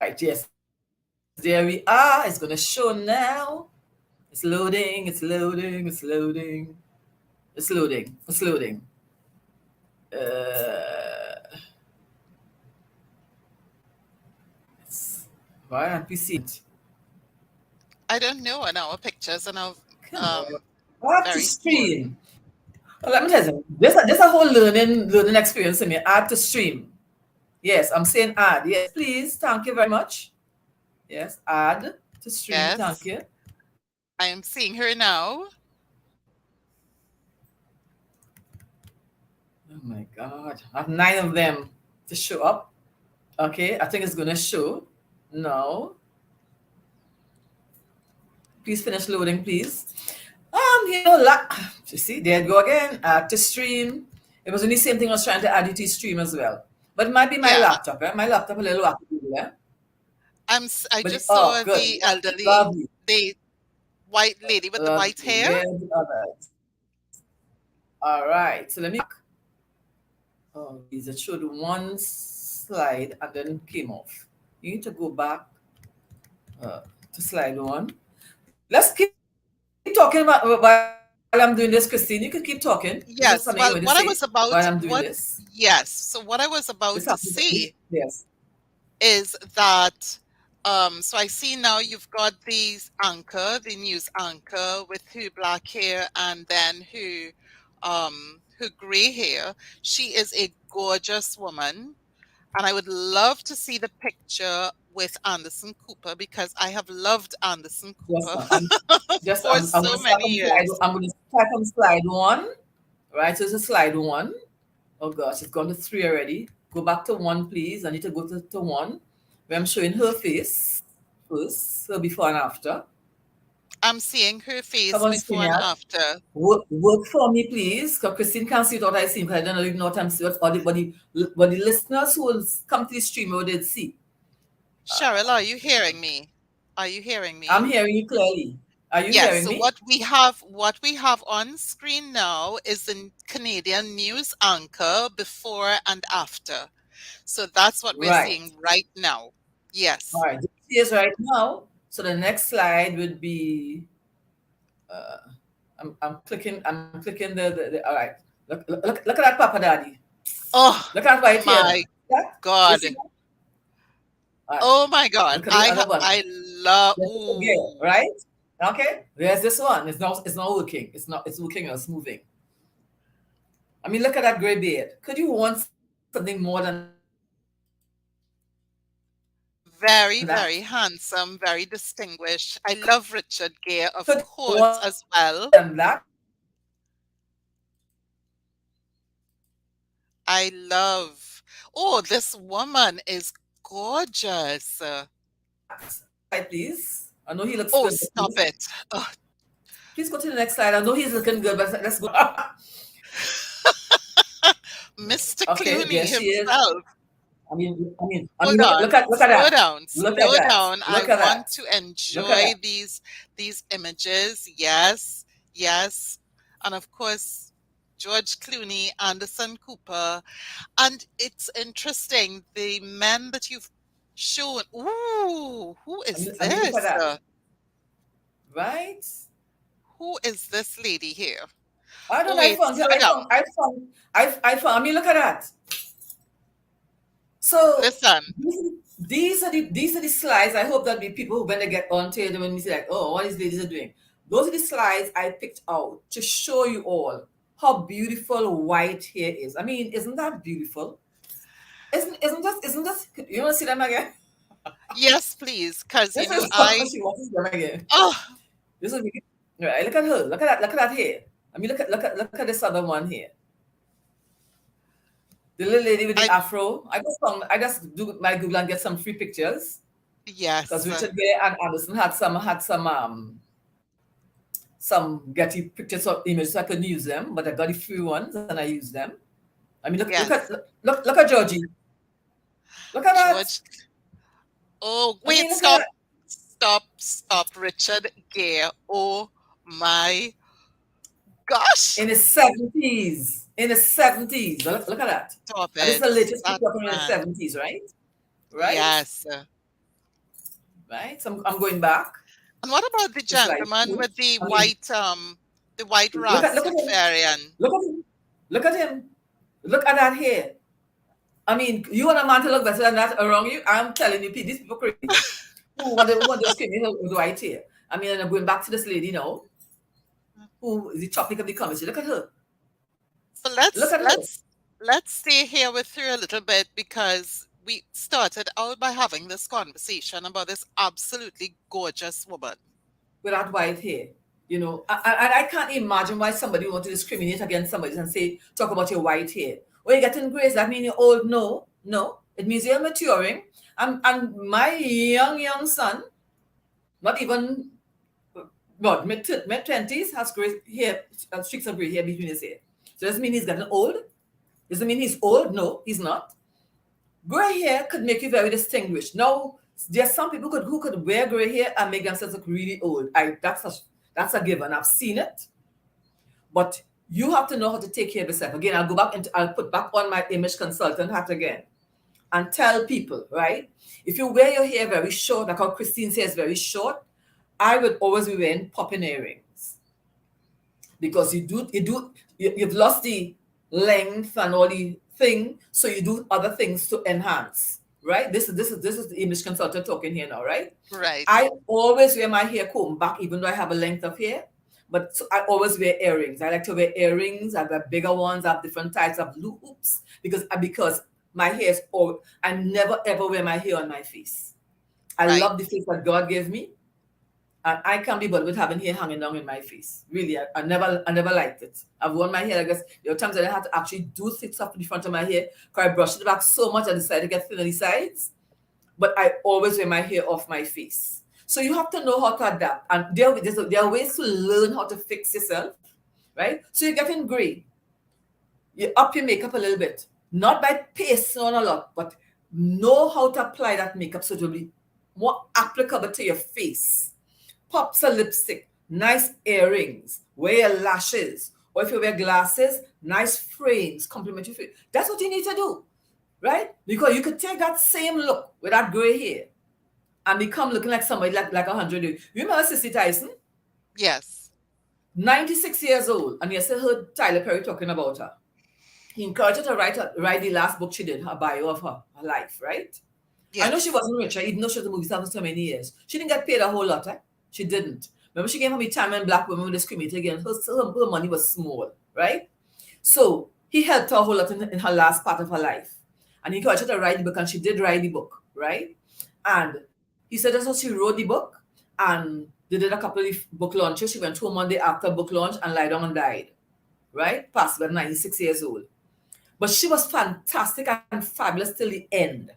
right. Yes. There we are. It's gonna show now. It's loading. It's loading. It's loading. It's loading. It's loading. Uh, why aren't we seeing it? I don't know. And our pictures are now Come on. Add to very small. stream. Well, let me tell you, this a whole learning experience for me. Add to stream. Yes, I'm saying add. Yes, please. Thank you very much. Yes, add to stream. Thank Yes, you. I am seeing her now. Oh my God. I have 9 of them to show up. Okay, I think it's gonna show. No. Please finish loading, please. You see, there you go again. Add to stream. It was only the same thing I was trying to add it to stream as well. But it might be my Yeah, laptop, eh? My laptop a little wacky, yeah? I But just oh, saw good. the elderly, Lovely. the white lady with the white Lovely. hair. Where's the others? All right. So let me. Oh, geez, it showed one slide and then came off. You need to go back to slide 1. Let's keep talking about while I'm doing this, Christine. You can keep talking. Is there something you want Yes, to well, say what I was while I'm about, doing what, this? yes, so what I was This about to happens. say Yes. is that, so I see now you've got these anchor, the news anchor with her black hair and then her gray hair. She is a gorgeous woman. And I would love to see the picture with Anderson Cooper because I have loved Anderson Yes, Cooper ma'am. for I'm going so to start many from slide. years. I'm going to start from slide 1. Right. So it's a slide 1. Oh gosh, it's gone to 3 already. Go back to 1, please. I need to go to 1 where I'm showing her face first, so before and after. I'm seeing her Come face on, before and StreamYard. after. Work for me, please. Because Christine can't see what I see because I don't really know what I'm seeing. But the listeners who will come to the stream will did see. Cheryl, are you hearing me? Are you hearing I'm me? hearing you clearly. Are you Yes, hearing so me? what we have on screen now is the Canadian news anchor before and after. So that's what we're Right. seeing right now. All Yes. right. This is right now. So the next slide would be. Uh, I'm clicking the all right. Look at that Papa Daddy. Oh Look at right here now. my That you God. see that? All right. Oh my God. Look at the other one. I love, There's a gear, ooh. right? Okay. There's this one. It's not working. It's working or it's moving. I mean, look at that gray beard. Could you want something more than that? Very, very handsome, very distinguished. I love Richard Gere, Could of you course, want as well. than that? I love. Oh, this woman is gorgeous. Slide, please. I know he looks Oh, good, but stop it. Oh, please go to the next slide. I know he's looking good, but let's go. Mr. Okay, there Clooney she is. himself. I mean, Hold on. look at Slow that. down. Look at Slow that. down. I Look at want that. to Look at enjoy that. these images. Yes. Yes. And of course, George Clooney, Anderson Cooper. And it's interesting, the men that you've shown. Ooh, who is I mean, look at this? that. Right? Who is this lady here? I Oh, don't know. wait, slow down. I mean, look at that. So Listen, these are the slides. I hope that the people when they get onto it when you say like, oh, what these ladies are doing. Those are the slides I picked out to show you all how beautiful white hair is. I mean, isn't that beautiful? isn't this you want to see them again? Yes, please, because This is I she wants to see them again. oh This is right. Look at her. Look at that hair. I mean, look at this other one here. The little lady with the I afro. I just do my Google and get some free pictures because yes, Richard Gere and Anderson had some Getty pictures or images so I couldn't use them, but I got the free ones and I used them. I mean, yes, look at Georgie. Look at that. George. Oh I wait, mean, look at stop, Richard Gere. Oh my gosh, in his 70s. In his 70s. Look at that. stop And this is it, the latest that picture from in the man. 70s, right? Right? Yes. Right? So I'm going back. And what about the It's like, gentleman with I mean, the white look at him. Rastafarian? Look at him. Look at him. Look at that hair. I mean, you want a man to look better than that around you? I'm telling you, these people crazy. Who want to skin with white hair? I mean, and I'm going back to this lady now, who is the topic of the conversation. Look at her. So Look let's at her. let's let's stay here with you a little bit because we started out by having this conversation about this absolutely gorgeous woman. With that white hair. I can't imagine why somebody want to discriminate against somebody and say, talk about your white hair. Oh, you're getting gray, does that mean you're old? No, no. It means you're maturing. And my young son, not even what mid 20s, has gray hair, streaks of gray hair between his hair. So does it mean he's getting old? Does it mean he's old? No, he's not. Gray hair could make you very distinguished. Now, there's some people who could wear gray hair and make themselves look really old. That's a given. I've seen it. But you have to know how to take care of yourself. Again, I'll put back on my image consultant hat again and tell people, right? If you wear your hair very short, like how Christine's hair is very short, I would always be wearing popping earrings. Because you've lost the length and all the thing, so you do other things to enhance. Right? This is the image consultant talking here now, right? Right. I always wear my hair combed back, even though I have a length of hair. But so I always wear earrings. I like to wear earrings. I've got bigger ones. I have different types of loops because my hair is all. I never ever wear my hair on my face. I Right. love the face that God gave me, and I can't be bothered with having hair hanging down in my face. Really, I never liked it. I've worn my hair. I guess there are times that I had to actually do stuff in the front of my hair because I brushed it back so much I decided to get thin on the sides. But I always wear my hair off my face. So you have to know how to adapt. And there are ways to learn how to fix yourself, right? So you're getting gray. You up your makeup a little bit. Not by pasting on a lot, but know how to apply that makeup so it will be more applicable to your face. Pop some lipstick, nice earrings, wear your lashes, or if you wear glasses, nice frames, complement your face. That's what you need to do, right? Because you could take that same look with that gray hair and become looking like somebody like 100 years. You remember Sissy Tyson? Yes. 96 years old, and you still heard Tyler Perry talking about her. He encouraged her to write the last book she did, her bio of her life, right? Yes. I know she wasn't rich, even though she was a movie star for so many years. She didn't get paid a whole lot, eh? She didn't. Remember, she came from a time when black women were discriminated against. Her money was small, right? So he helped her a whole lot in her last part of her life. And he encouraged her to write the book, and she did write the book, right? And he said that's how she wrote the book, and they did a couple of book launches. She went home one day after book launch and lied down and died, right? Passed by 96 years old. But she was fantastic and fabulous till the end.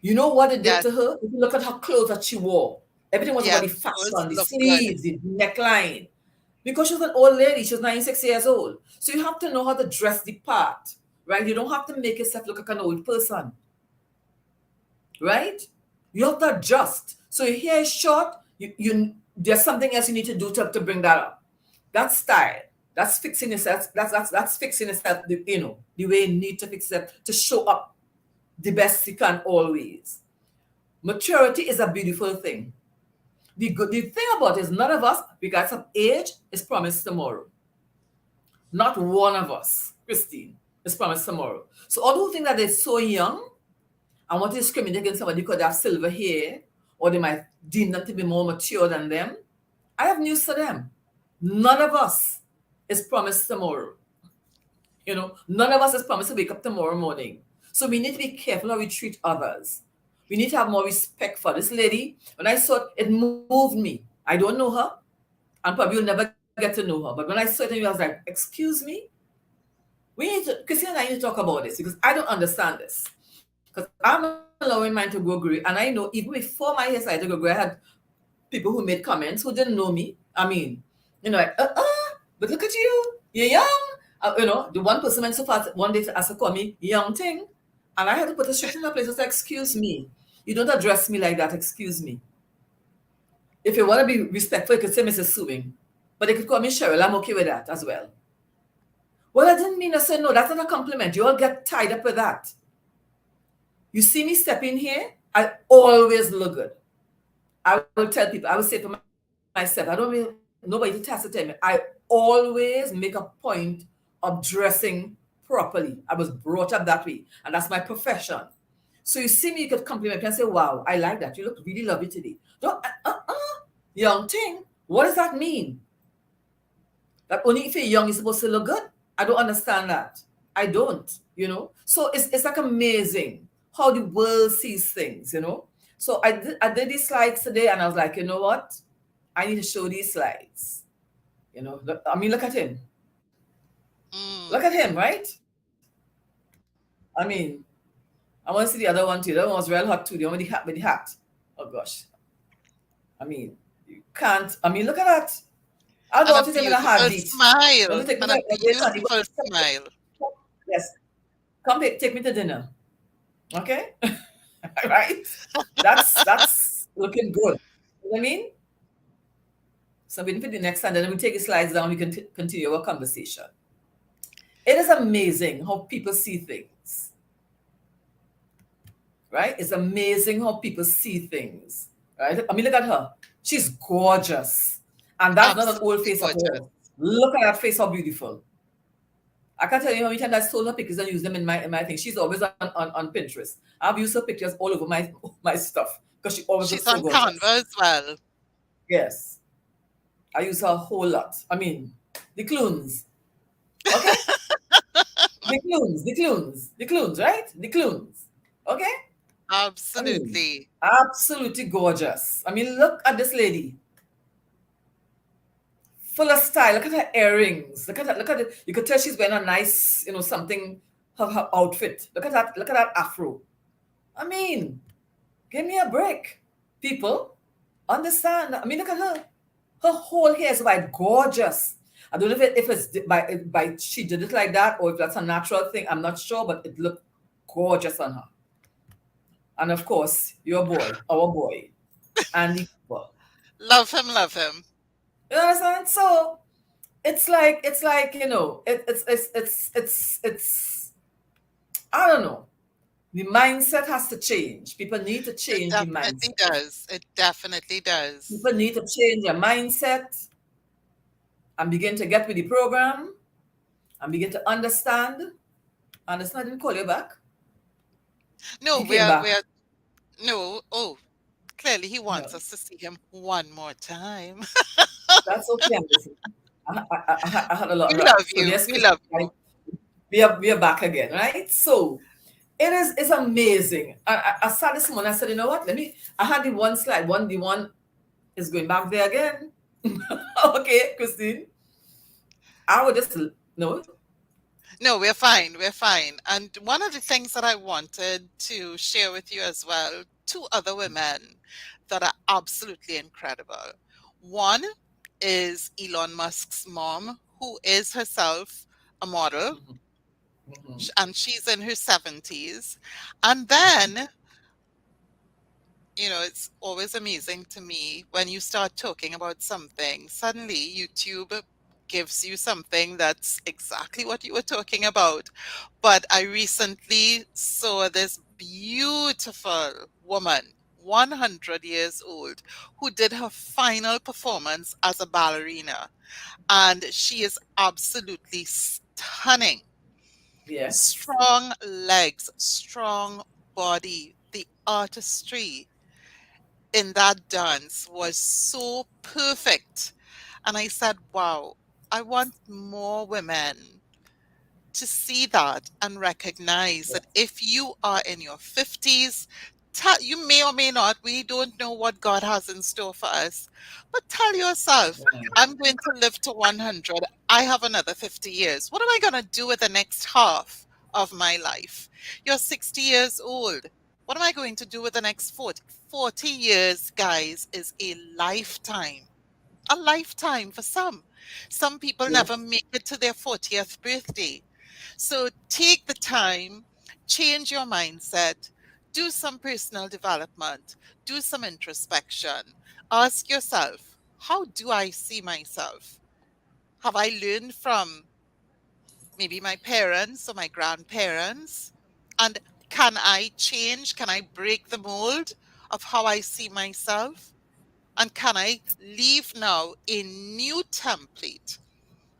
You know what it did Yes. to her? If you look at her clothes that she wore, everything was about the Yes. Those fashion, the look good. sleeves, the neckline. Because she was an old lady, she was 96 years old. So you have to know how to dress the part, right? You don't have to make yourself look like an old person, right? You have to adjust. So your hair is short, there's something else you need to do to bring that up. That's style. That's fixing yourself. That's fixing yourself, the way you need to fix it to show up the best you can always. Maturity is a beautiful thing. The thing about it is none of us, because of age, is promised tomorrow. Not one of us, Christine, is promised tomorrow. So all who think that they're so young and want to discriminate against somebody because they have silver hair, or they might deem them to be more mature than them, I have news for them. None of us is promised tomorrow. None of us is promised to wake up tomorrow morning So we need to be careful how we treat others. We need to have more respect for this lady. When I saw it, it moved me. I don't know her, and probably will never get to know her. But when I saw it, I was like, excuse me? Christine and I need to talk about this because I don't understand this. Because I'm allowing mine to grow grey. And I know even before my hair started to grow grey, I had people who made comments who didn't know me. I mean, like, but look at you. You're young. The one person went so far one day to ask her, call me young thing. And I had to put a restriction in place. I said, excuse me. You don't address me like that. Excuse me. If you want to be respectful, you could say Mrs. Suing. But they could call me Cheryl. I'm okay with that as well. Well, I didn't mean to say no. That's not a compliment. You all get tied up with that. You see me step in here, I always look good. I will tell people, I will say for myself, I don't really, nobody to test to tell me. I always make a point of dressing properly. I was brought up that way, and that's my profession. So you see me, you could compliment me and say, wow, I like that. You look really lovely today. Don't, young thing, what does that mean? That only if you're young, you're supposed to look good? I don't understand that. I don't. So it's like amazing how the world sees things. So I did these slides today and I was like, you know what? I need to show these slides. Look at him. Look at him, right? I mean, I want to see the other one too. The other one was real hot too. The one with the hat. Oh gosh. I mean, you can't. Look at that. I'll And go a to him in a beautiful heartbeat. smile. Let me take And me a to beautiful smile. Yes. Come take me to dinner. Okay? Right? That's looking good. You know what I mean? So waiting for the next time, then we take the slides down, we can continue our conversation. It is amazing how people see things. Right? It's amazing how people see things. Right? Look at her. She's gorgeous. And that's not an old Absolutely face of gorgeous. hers. Look at that face, how beautiful. I can't tell you how many times I stole her pictures and use them in my thing. She's always on Pinterest. I've used her pictures all over my stuff because she always looks She's so on Canva gorgeous. as well. Yes. I use her a whole lot. The clunes. Okay? The clunes, right? The clunes. Okay? I mean, Absolutely. absolutely gorgeous. Look at this lady. Full of style. Look at her earrings. Look at it. You could tell she's wearing a nice, something, her outfit. Look at that afro. Give me a break. People, understand. Look at her. Her whole hair is white, gorgeous. I don't know if it's by she did it like that or if that's a natural thing. I'm not sure, but it looked gorgeous on her. And of course, your boy, our boy, Andy Cooper. Love him, love him. You understand? So it's I don't know. The mindset has to change. People need to It change the definitely mindset. does. It definitely does. People need to change their mindset and begin to get with the program and begin to understand. Understand? I didn't call you back. No, You came back. no. Oh, clearly he No, wants us to see him one more time. that's okay. I'm listening. I had a lot We right. love So you. yes, We Christine, love right? you. We are back again, right? So it's amazing. I saw this morning. I said, you know what? I had the one slide. The one is going back there again. Okay, Christine. I would just no. No, we're fine. We're fine. And one of the things that I wanted to share with you as well, two other women that are absolutely incredible. One is Elon Musk's mom, who is herself a model, Mhm, mhm, and she's in her 70s. And mhm. then, it's always amazing to me when you start talking about something, suddenly YouTube gives you something that's exactly what you were talking about. But I recently saw this beautiful woman, 100 years old, who did her final performance as a ballerina. And she is absolutely stunning. Yes. Strong legs, strong body, the artistry in that dance was so perfect. And I said, wow, I want more women to see that and recognize Yeah. that if you are in your 50s, you may or may not, we don't know what God has in store for us, but tell yourself, Yeah. I'm going to live to 100. I have another 50 years. What am I going to do with the next half of my life? You're 60 years old. What am I going to do with the next 40? 40 years, guys, is a lifetime. A lifetime for some. Some people Yeah. never make it to their 40th birthday. So take the time, change your mindset, do some personal development, do some introspection. Ask yourself, how do I see myself? Have I learned from maybe my parents or my grandparents? And can I change? Can I break the mold of how I see myself? And can I leave now a new template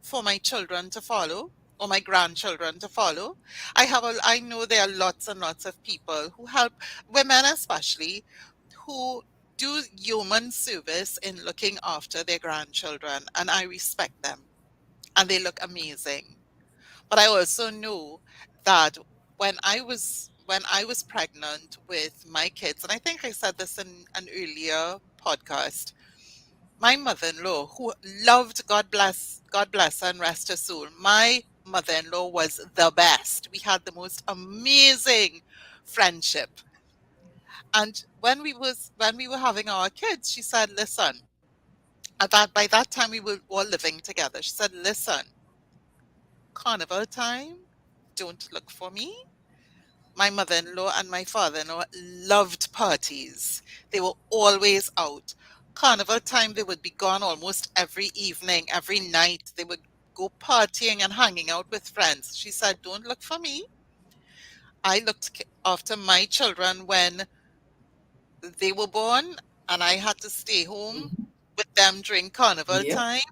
for my children to follow or my grandchildren to follow? I know there are lots and lots of people who help, women especially, who do human service in looking after their grandchildren, and I respect them, and they look amazing. But I also know that when I was pregnant with my kids, and I think I said this in an earlier podcast, my mother-in-law, who loved, God bless her and rest her soul, my mother-in-law was the best. We had the most amazing friendship. And when we were having our kids, she said, listen, at that by that time we were all living together. She said, listen, carnival time, don't look for me. My mother-in-law and my father-in-law loved parties. They were always out. Carnival time, they would be gone almost every evening, every night. They would go partying and hanging out with friends. She said, don't look for me. I looked after my children when they were born, and I had to stay home Mhm. with them during carnival Yeah. time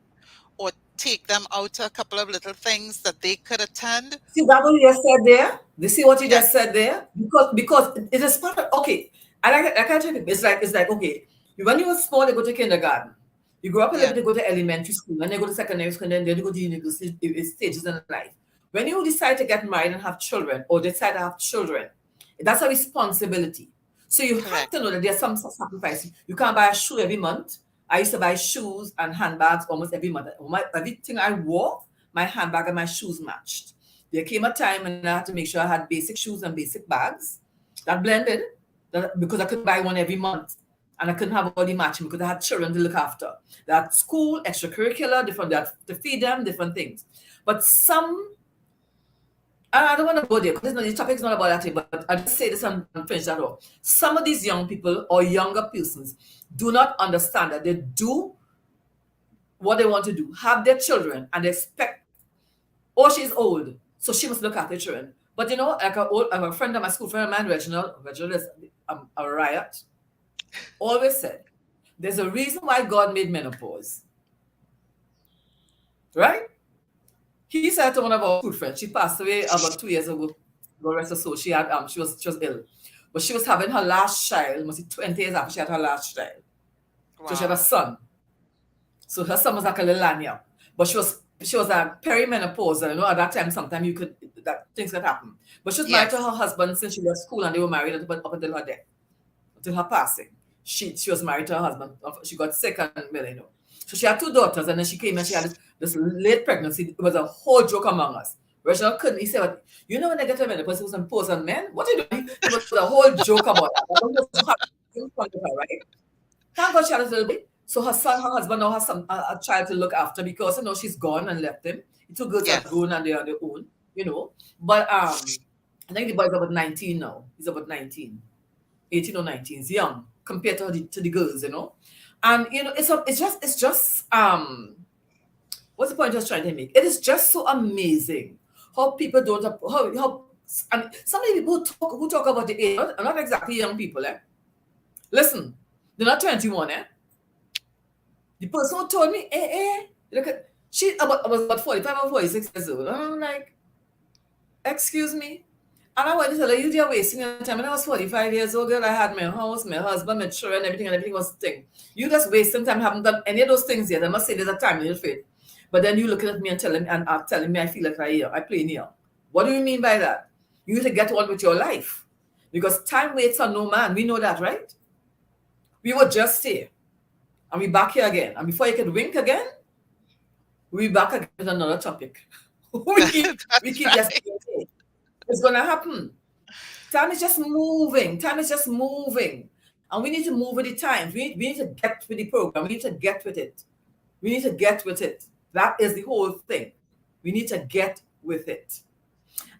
or take them out to a couple of little things that they could attend. See that what you just said there? You see what you Yes, just said there? Because it is part of okay. I can't tell you. It's like okay. When you were small, you go to kindergarten. You grow up a little yeah, bit, you go to elementary school, then you go to secondary school, and then you go to university stages in life. When you decide to get married and have children, or decide to have children, that's a responsibility. So you have correct. to know that there's some sacrifice. You can't buy a shoe every month. I used to buy shoes and handbags almost every month. Everything I wore, my handbag and my shoes matched. There came a time when I had to make sure I had basic shoes and basic bags that blended because I couldn't buy one every month and I couldn't have all the matching because I had children to look after. That school, extracurricular, different that to feed them, different things. But some I don't want to go there because the topic is not about that, but I just say this and finish that off. Some of these young people or younger persons do not understand that they do what they want to do, have their children, and they expect, oh, she's old, so she must look after children. But like a friend of my school friend of mine, Reginald is a riot, always said, there's a reason why God made menopause, right? He said to one of our good friends, she passed away about 2 years ago. God rest her soul. She was ill, but she was having her last child. Must be 20 years after she had her last child. So she had a Wow. son. So her son was like a little lanyard, but she was a perimenopause, and at that time sometimes you could that things could happen. But she was married to her Yes. husband since she was school, and they were married up until her death, until her passing. She was married to her husband. She got sick and well. So she had two daughters, and then she came and she had this late pregnancy. It was a whole joke among us. Reginald couldn't. He said, when they get to menopause, it was imposed on men. What are you doing? It was a whole joke about that. That was so happy in front of her, right? Thank God she had a little bit. So her husband now has a child to look after because she's gone and left him. The two girls are Yes. grown and they're on their own. But I think the boy's about 19 now. He's about 19, 18 or 19. He's young compared to the girls. And it's just what's the point I was trying to make? It is just so amazing how people don't how and some of the people who talk about the age are not exactly young people, eh? Listen, they're not 21, eh? The person who told me, look at she about 45 or 46 years old. And I'm like, excuse me. And I went to tell her, you're wasting your time. And I was 45 years old, girl. I had my house, my husband, my children, and everything was the thing. You just wasting time, haven't done any of those things yet. I must say there's a time in your faith. But then you looking at me and telling me I feel like I play near. What do you mean by that? You need to get on with your life because time waits on no man. We know that, right? We were just here and we back here again. And before you could wink again, we back again with another topic. We That's keep just right. it's gonna happen. Time is just moving. Time is just moving. And we need to move with the times. We need to get with the program. We need to get with it. We need to get with it. That is the whole thing. We need to get with it.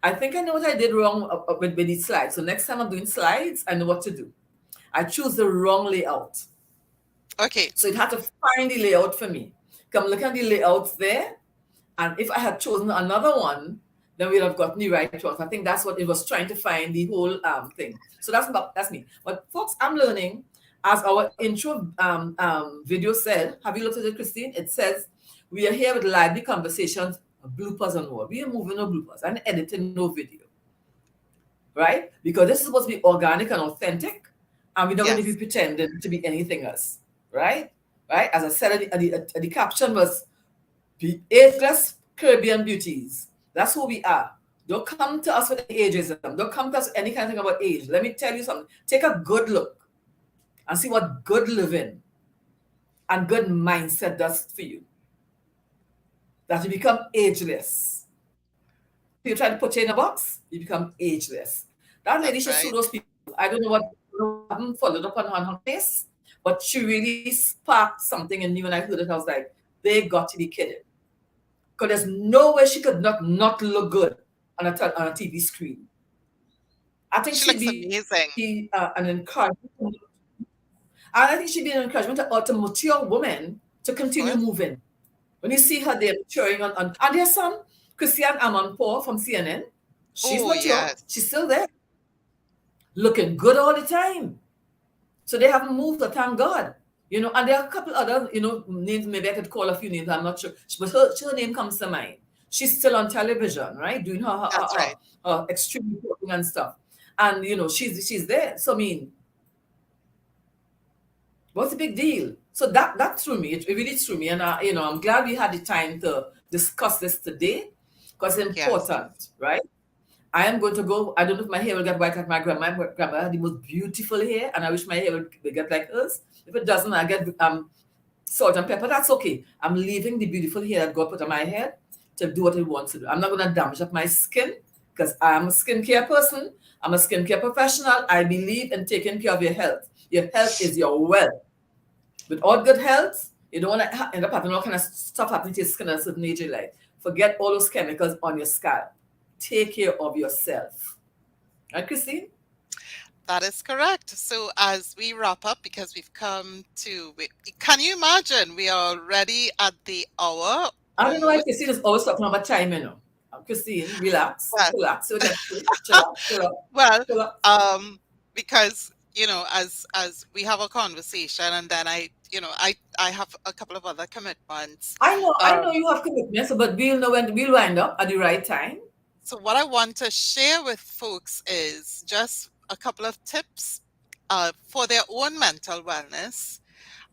I think I know what I did wrong with the slides. So next time I'm doing slides, I know what to do. I choose the wrong layout. Okay. So it had to find the layout for me. Come look at the layouts there. And if I had chosen another one, then we'd have gotten the right one. I think that's what it was trying to find the whole thing. So that's me. But folks, I'm learning, as our intro video said. Have you looked at it, Christine? It says we are here with lively conversations, bloopers and more. We are moving no bloopers and editing no video, right? Because this is supposed to be organic and authentic, and we're not going to be Yes. pretending to be anything else, right? Right? As I said, the caption was be ageless Caribbean beauties. That's who we are. Don't come to us with ageism. Don't come to us with any kind of thing about age. Let me tell you something. Take a good look and see what good living and good mindset does for you. That you become ageless. If you try to put you in a box, you become ageless. That lady That's should sue right. those people. I don't know what happened, followed up on her case, but she really sparked something in me when I heard it. I was like, they got to be kidding. Because there's no way she could not look good on on a TV screen. I think She she'd looks be amazing. an encouragement. And I think she'd be an encouragement to mature women to Of continue course. moving. When you see her there maturing and there's some Christiane Amanpour from CNN. She's Oh, mature. yes. She's still there, looking good all the time. So they haven't moved, so thank God. And there are a couple other, names, maybe I could call a few names, I'm not sure. But her name comes to mind. She's still on television, right? Doing That's right. her extreme reporting and stuff. And, she's there. So, I mean, what's the big deal? So that threw me. It really threw me. And, I'm glad we had the time to discuss this today because it's Yes. important, right? I am going to go. I don't know if my hair will get white like my grandma. My grandma had the most beautiful hair, and I wish my hair would get like hers. If it doesn't, I get salt and pepper. That's okay. I'm leaving the beautiful hair that God put on my head to do what it wants to do. I'm not going to damage up my skin because I'm a skincare person. I'm a skincare professional. I believe in taking care of your health. Your health is your wealth. Without good health, you don't want to end up having all kind of stuff happening to your skin at a certain age in life. Forget all those chemicals on your scalp. Take care of yourself. Right, Christine? That is correct. So as we wrap up, because we've come to, can you imagine we are already at the hour I don't know why almost? Christine is always talking about time, Christine, relax, Well, relax. So we can chill out, chill out, well, chill out. because as we have a conversation, and then I have a couple of other commitments. I know you have commitments, but we'll know when we'll wind up at the right time. So what I want to share with folks is just a couple of tips for their own mental wellness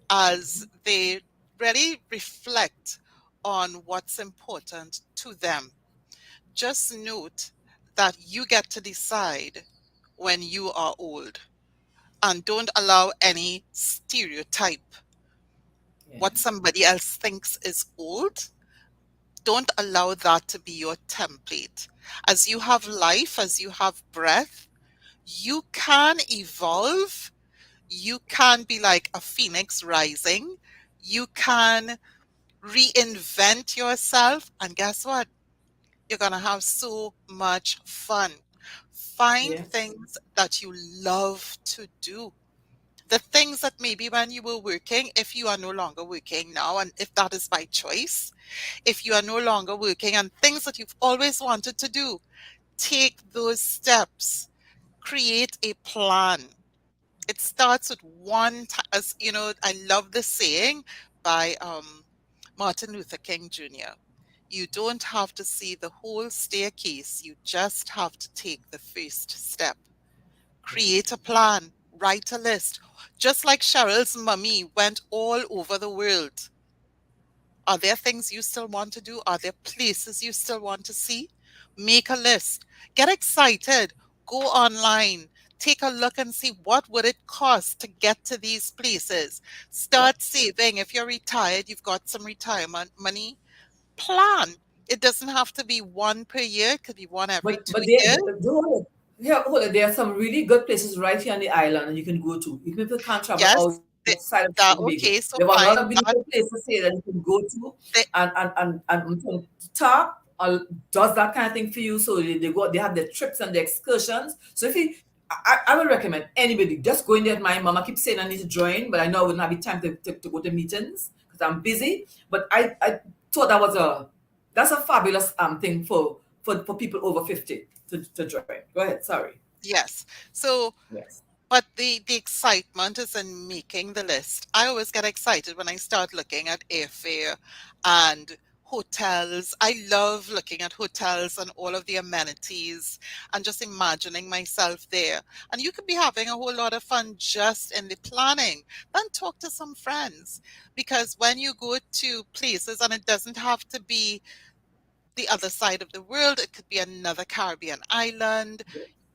as they really reflect on what's important to them. Just note that you get to decide when you are old, and don't allow any stereotype. Yeah. What somebody else thinks is old, don't allow that to be your template. As you have life, as you have breath, you can evolve. You can be like a phoenix rising. You can reinvent yourself. And guess what? You're going to have so much fun. Find Yes. things that you love to do. The things that maybe when you were working, if you are no longer working now, and if that is by choice, if you are no longer working and things that you've always wanted to do, take those steps. Create a plan. It starts with one, as you know, I love the saying by Martin Luther King Jr. You don't have to see the whole staircase, you just have to take the first step. Create a plan, write a list. Just like Cheryl's mummy went all over the world. Are there things you still want to do? Are there places you still want to see? Make a list. Get excited. Go online. Take a look and see what would it cost to get to these places. Yep. Start saving. If you're retired, you've got some retirement money. Plan. It doesn't have to be one per year. It could be one every But 2 years. hold it. There are some really good places right here on the island and you can go to. Even if you can't travel Yes. outside of Trinidad and Tobago, Okay. So there are a lot fine. of beautiful places here that you can go to, That, and TAP does that kind of thing for you. So they have their trips and their excursions. So if you I would recommend anybody just go in there. My mama keeps saying I need to join, but I know I wouldn't have the time to go to meetings because I'm busy. But I thought that's a fabulous thing for people over 50 to join. Go ahead. Sorry. yes. So Yes. but the excitement is in making the list. I always get excited when I start looking at airfare and hotels. I love looking at hotels and all of the amenities and just imagining myself there. And you could be having a whole lot of fun just in the planning. Then talk to some friends because when you go to places, and it doesn't have to be the other side of the world, it could be another Caribbean island.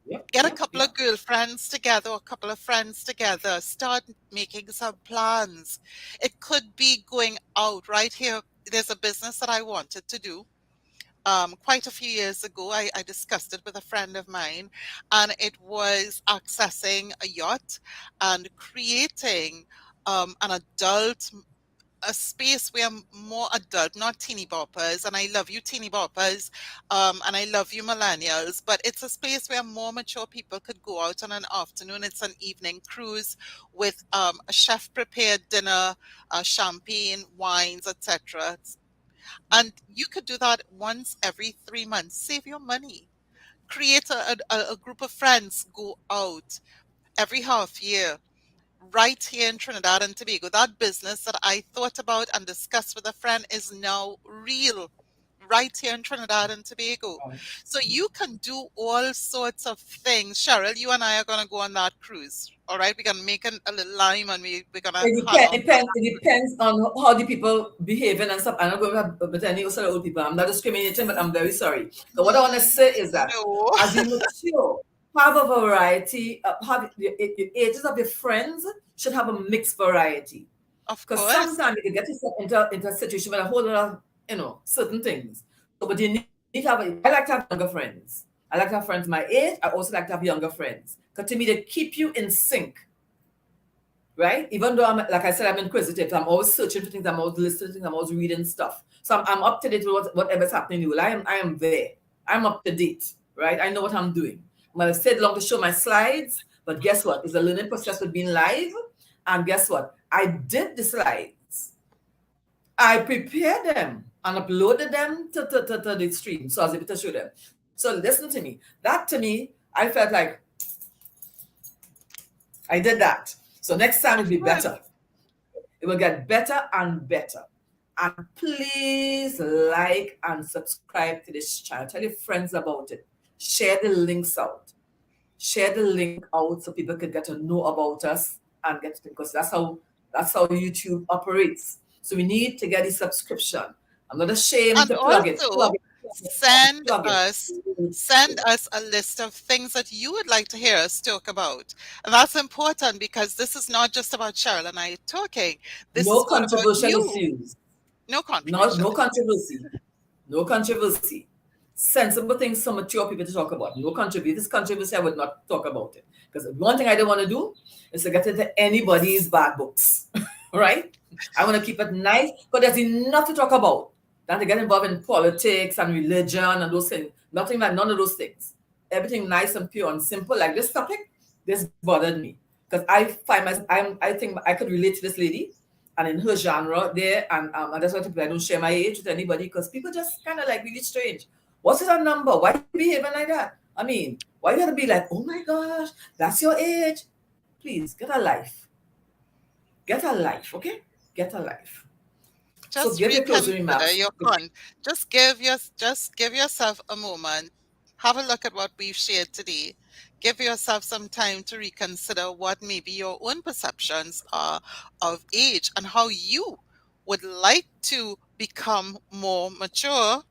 Yep. Get a Yep. couple Yep. of girlfriends together, or a couple of friends together, start making some plans. It could be going out right here. There's a business that I wanted to do. Quite a few years ago, I discussed it with a friend of mine, and it was accessing a yacht and creating an adult a space where more adult, not teeny boppers, and I love you teeny boppers, and I love you millennials, but it's a space where more mature people could go out on an afternoon. It's an evening cruise with a chef prepared dinner, champagne, wines, etc. And you could do that once every 3 months. Save your money. Create a group of friends, go out every half year right here in Trinidad and Tobago. That business that I thought about and discussed with a friend is now real right here in Trinidad and Tobago. Right. So you can do all sorts of things. Cheryl, you and I are going to go on that cruise. All right, we're going to make a little lime and we're going to hang out. It depends on how the people behaving and stuff. I'm not going to have with any sort of old people. I'm not discriminating, but I'm very sorry. So what I want to say is that No, as you mature, have a variety. Have the ages of your friends should have a mixed variety. of Because course. sometimes you can get yourself into a situation with a whole lot of, certain things. So, but you need to have, I like to have younger friends. I like to have friends my age. I also like to have younger friends. Because to me, they keep you in sync, right? Even though like I said, I'm inquisitive. I'm always searching for things. I'm always listening to things. I'm always reading stuff. So I'm up to date with whatever's happening in the world. I am there. I'm up to date, right? I know what I'm doing. I'm going to stay long to show my slides. But guess what? It's a learning process with being live. And guess what? I did the slides. I prepared them and uploaded them to the stream so I was able to show them. So listen to me. That to me, I felt like I did that. So next time it'll Of be course. better. It will get better and better. And please like and subscribe to this channel. Tell your friends about it. Share the links out. Share the link out so people can get to know about us and get to, because that's how YouTube operates. So we need to get the subscription. I'm not ashamed And to plug it. also send Plug it. us send us a list of things that you would like to hear us talk about. And that's important because this is not just about Cheryl and I talking. This is No all about controversial you. issues. No No, controversial no issues. controversy. No controversy. Sensible things for mature people to talk about. No controversy. This controversy, I would not talk about it. Because one thing I don't want to do is to get into anybody's bad books. Right? I want to keep it nice because there's enough to talk about than to get involved in politics and religion and those things. Nothing like none of those things. Everything nice and pure and simple. Like this topic, this bothered me. Because I find myself, I think I could relate to this lady and in her genre there, and that's why I don't share my age with anybody because people just kind of like really strange. What's your number? Why you behaving like that? I mean, why you gotta be like, oh my gosh, that's your age? Please get a life. Get a life, okay? Get a life. So Just give your closing reconsider remarks. your just give yourself a moment. Have a look at what we've shared today. Give yourself some time to reconsider what maybe your own perceptions are of age and how you would like to become more mature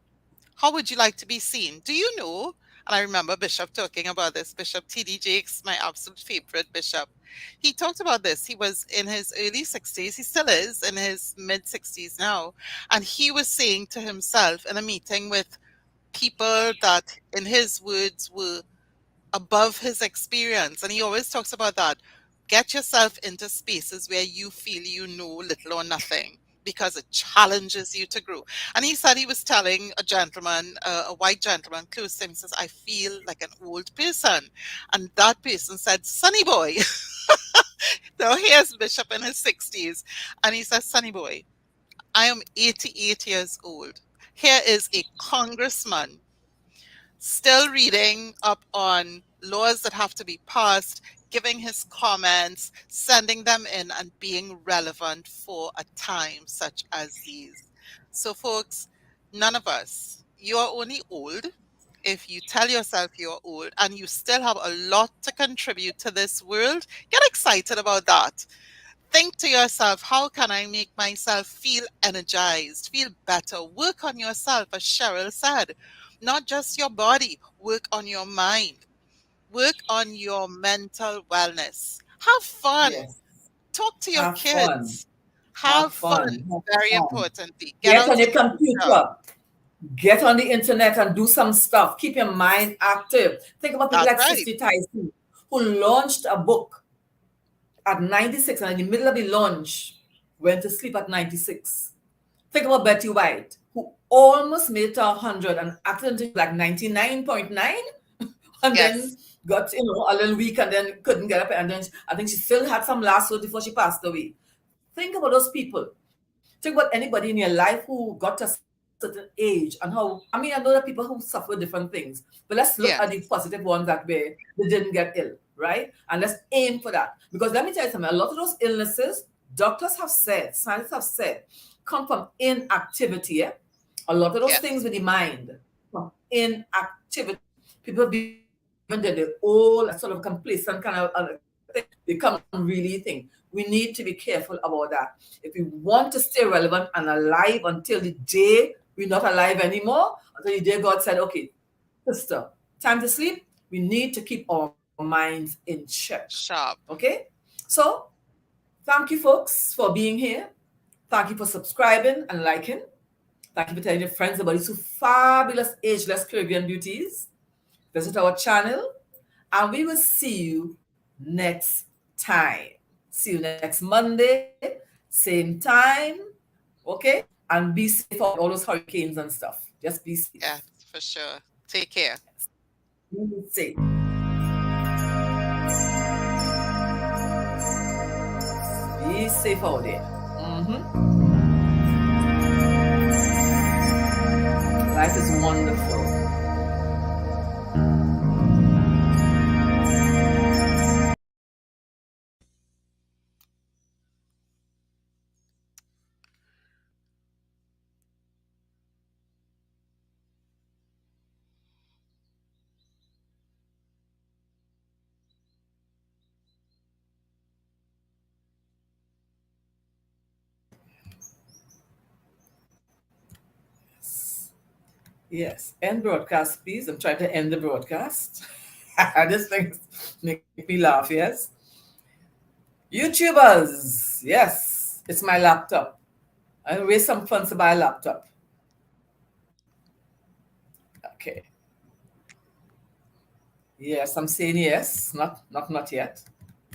How would you like to be seen? Do you know? And I remember Bishop talking about this, Bishop T.D. Jakes, my absolute favorite bishop. He talked about this. He was in his early 60s. He still is in his mid 60s now. And he was saying to himself in a meeting with people that, in his words, were above his experience. And he always talks about that. Get yourself into spaces where you feel you know little or nothing because it challenges you to grow. And he said he was telling a gentleman, a white gentleman close to him, he says, I feel like an old person. And that person said, Sonny boy. So here's Bishop in his 60s. And he says, Sonny boy, I am 88 years old. Here is a congressman still reading up on laws that have to be passed, giving his comments, sending them in, and being relevant for a time such as these. So, folks, none of us, you are only old if you tell yourself you're old and you still have a lot to contribute to this world. Get excited about that. Think to yourself, how can I make myself feel energized, feel better? Work on yourself, as Cheryl said. Not just your body, work on your mind, work on your mental wellness. Have fun. Yes. Talk to your Have fun. kids. Have Have fun. fun. Have Very fun. importantly. Get Get out on your in nature. computer. Get on the internet and do some stuff. Keep your mind active. Think about people That's like right. Sister Tyson, who launched a book at 96 and in the middle of the launch went to sleep at 96. Think about Betty White, who almost made it to 100 and accidentally like 99.9 and then Yes. got, a little weak and then couldn't get up. And then I think she still had some last word before she passed away. Think about those people. Think about anybody in your life who got to a certain age and how, I know that people who suffer different things, but let's look at the Yes. positive ones that way they didn't get ill, right? And let's aim for that. Because let me tell you something, a lot of those illnesses, doctors have said, scientists have said, come from inactivity. Yeah? A lot of those things Yes. with the mind from inactivity. People be given the old sort of complacent kind of thing. They come really think. We need to be careful about that. If we want to stay relevant and alive until the day we're not alive anymore, until the day God said, okay, sister, time to sleep, we need to keep our minds in check. Sharp. Okay? So, thank you, folks, for being here. Thank you for subscribing and liking. Thank you for telling your friends about these two fabulous ageless Caribbean beauties. Visit our channel, and we will see you next time. See you next Monday, same time. Okay? And be safe of all those hurricanes and stuff. Just be safe. Yes, for sure. Take care. Be safe. Be safe out there. Life is wonderful. Yes. End broadcast, please. I'm trying to end the broadcast. This thing make me laugh, yes? YouTubers, yes. It's my laptop. I raise some funds to buy a laptop. Okay. Yes, I'm saying yes. Not yet.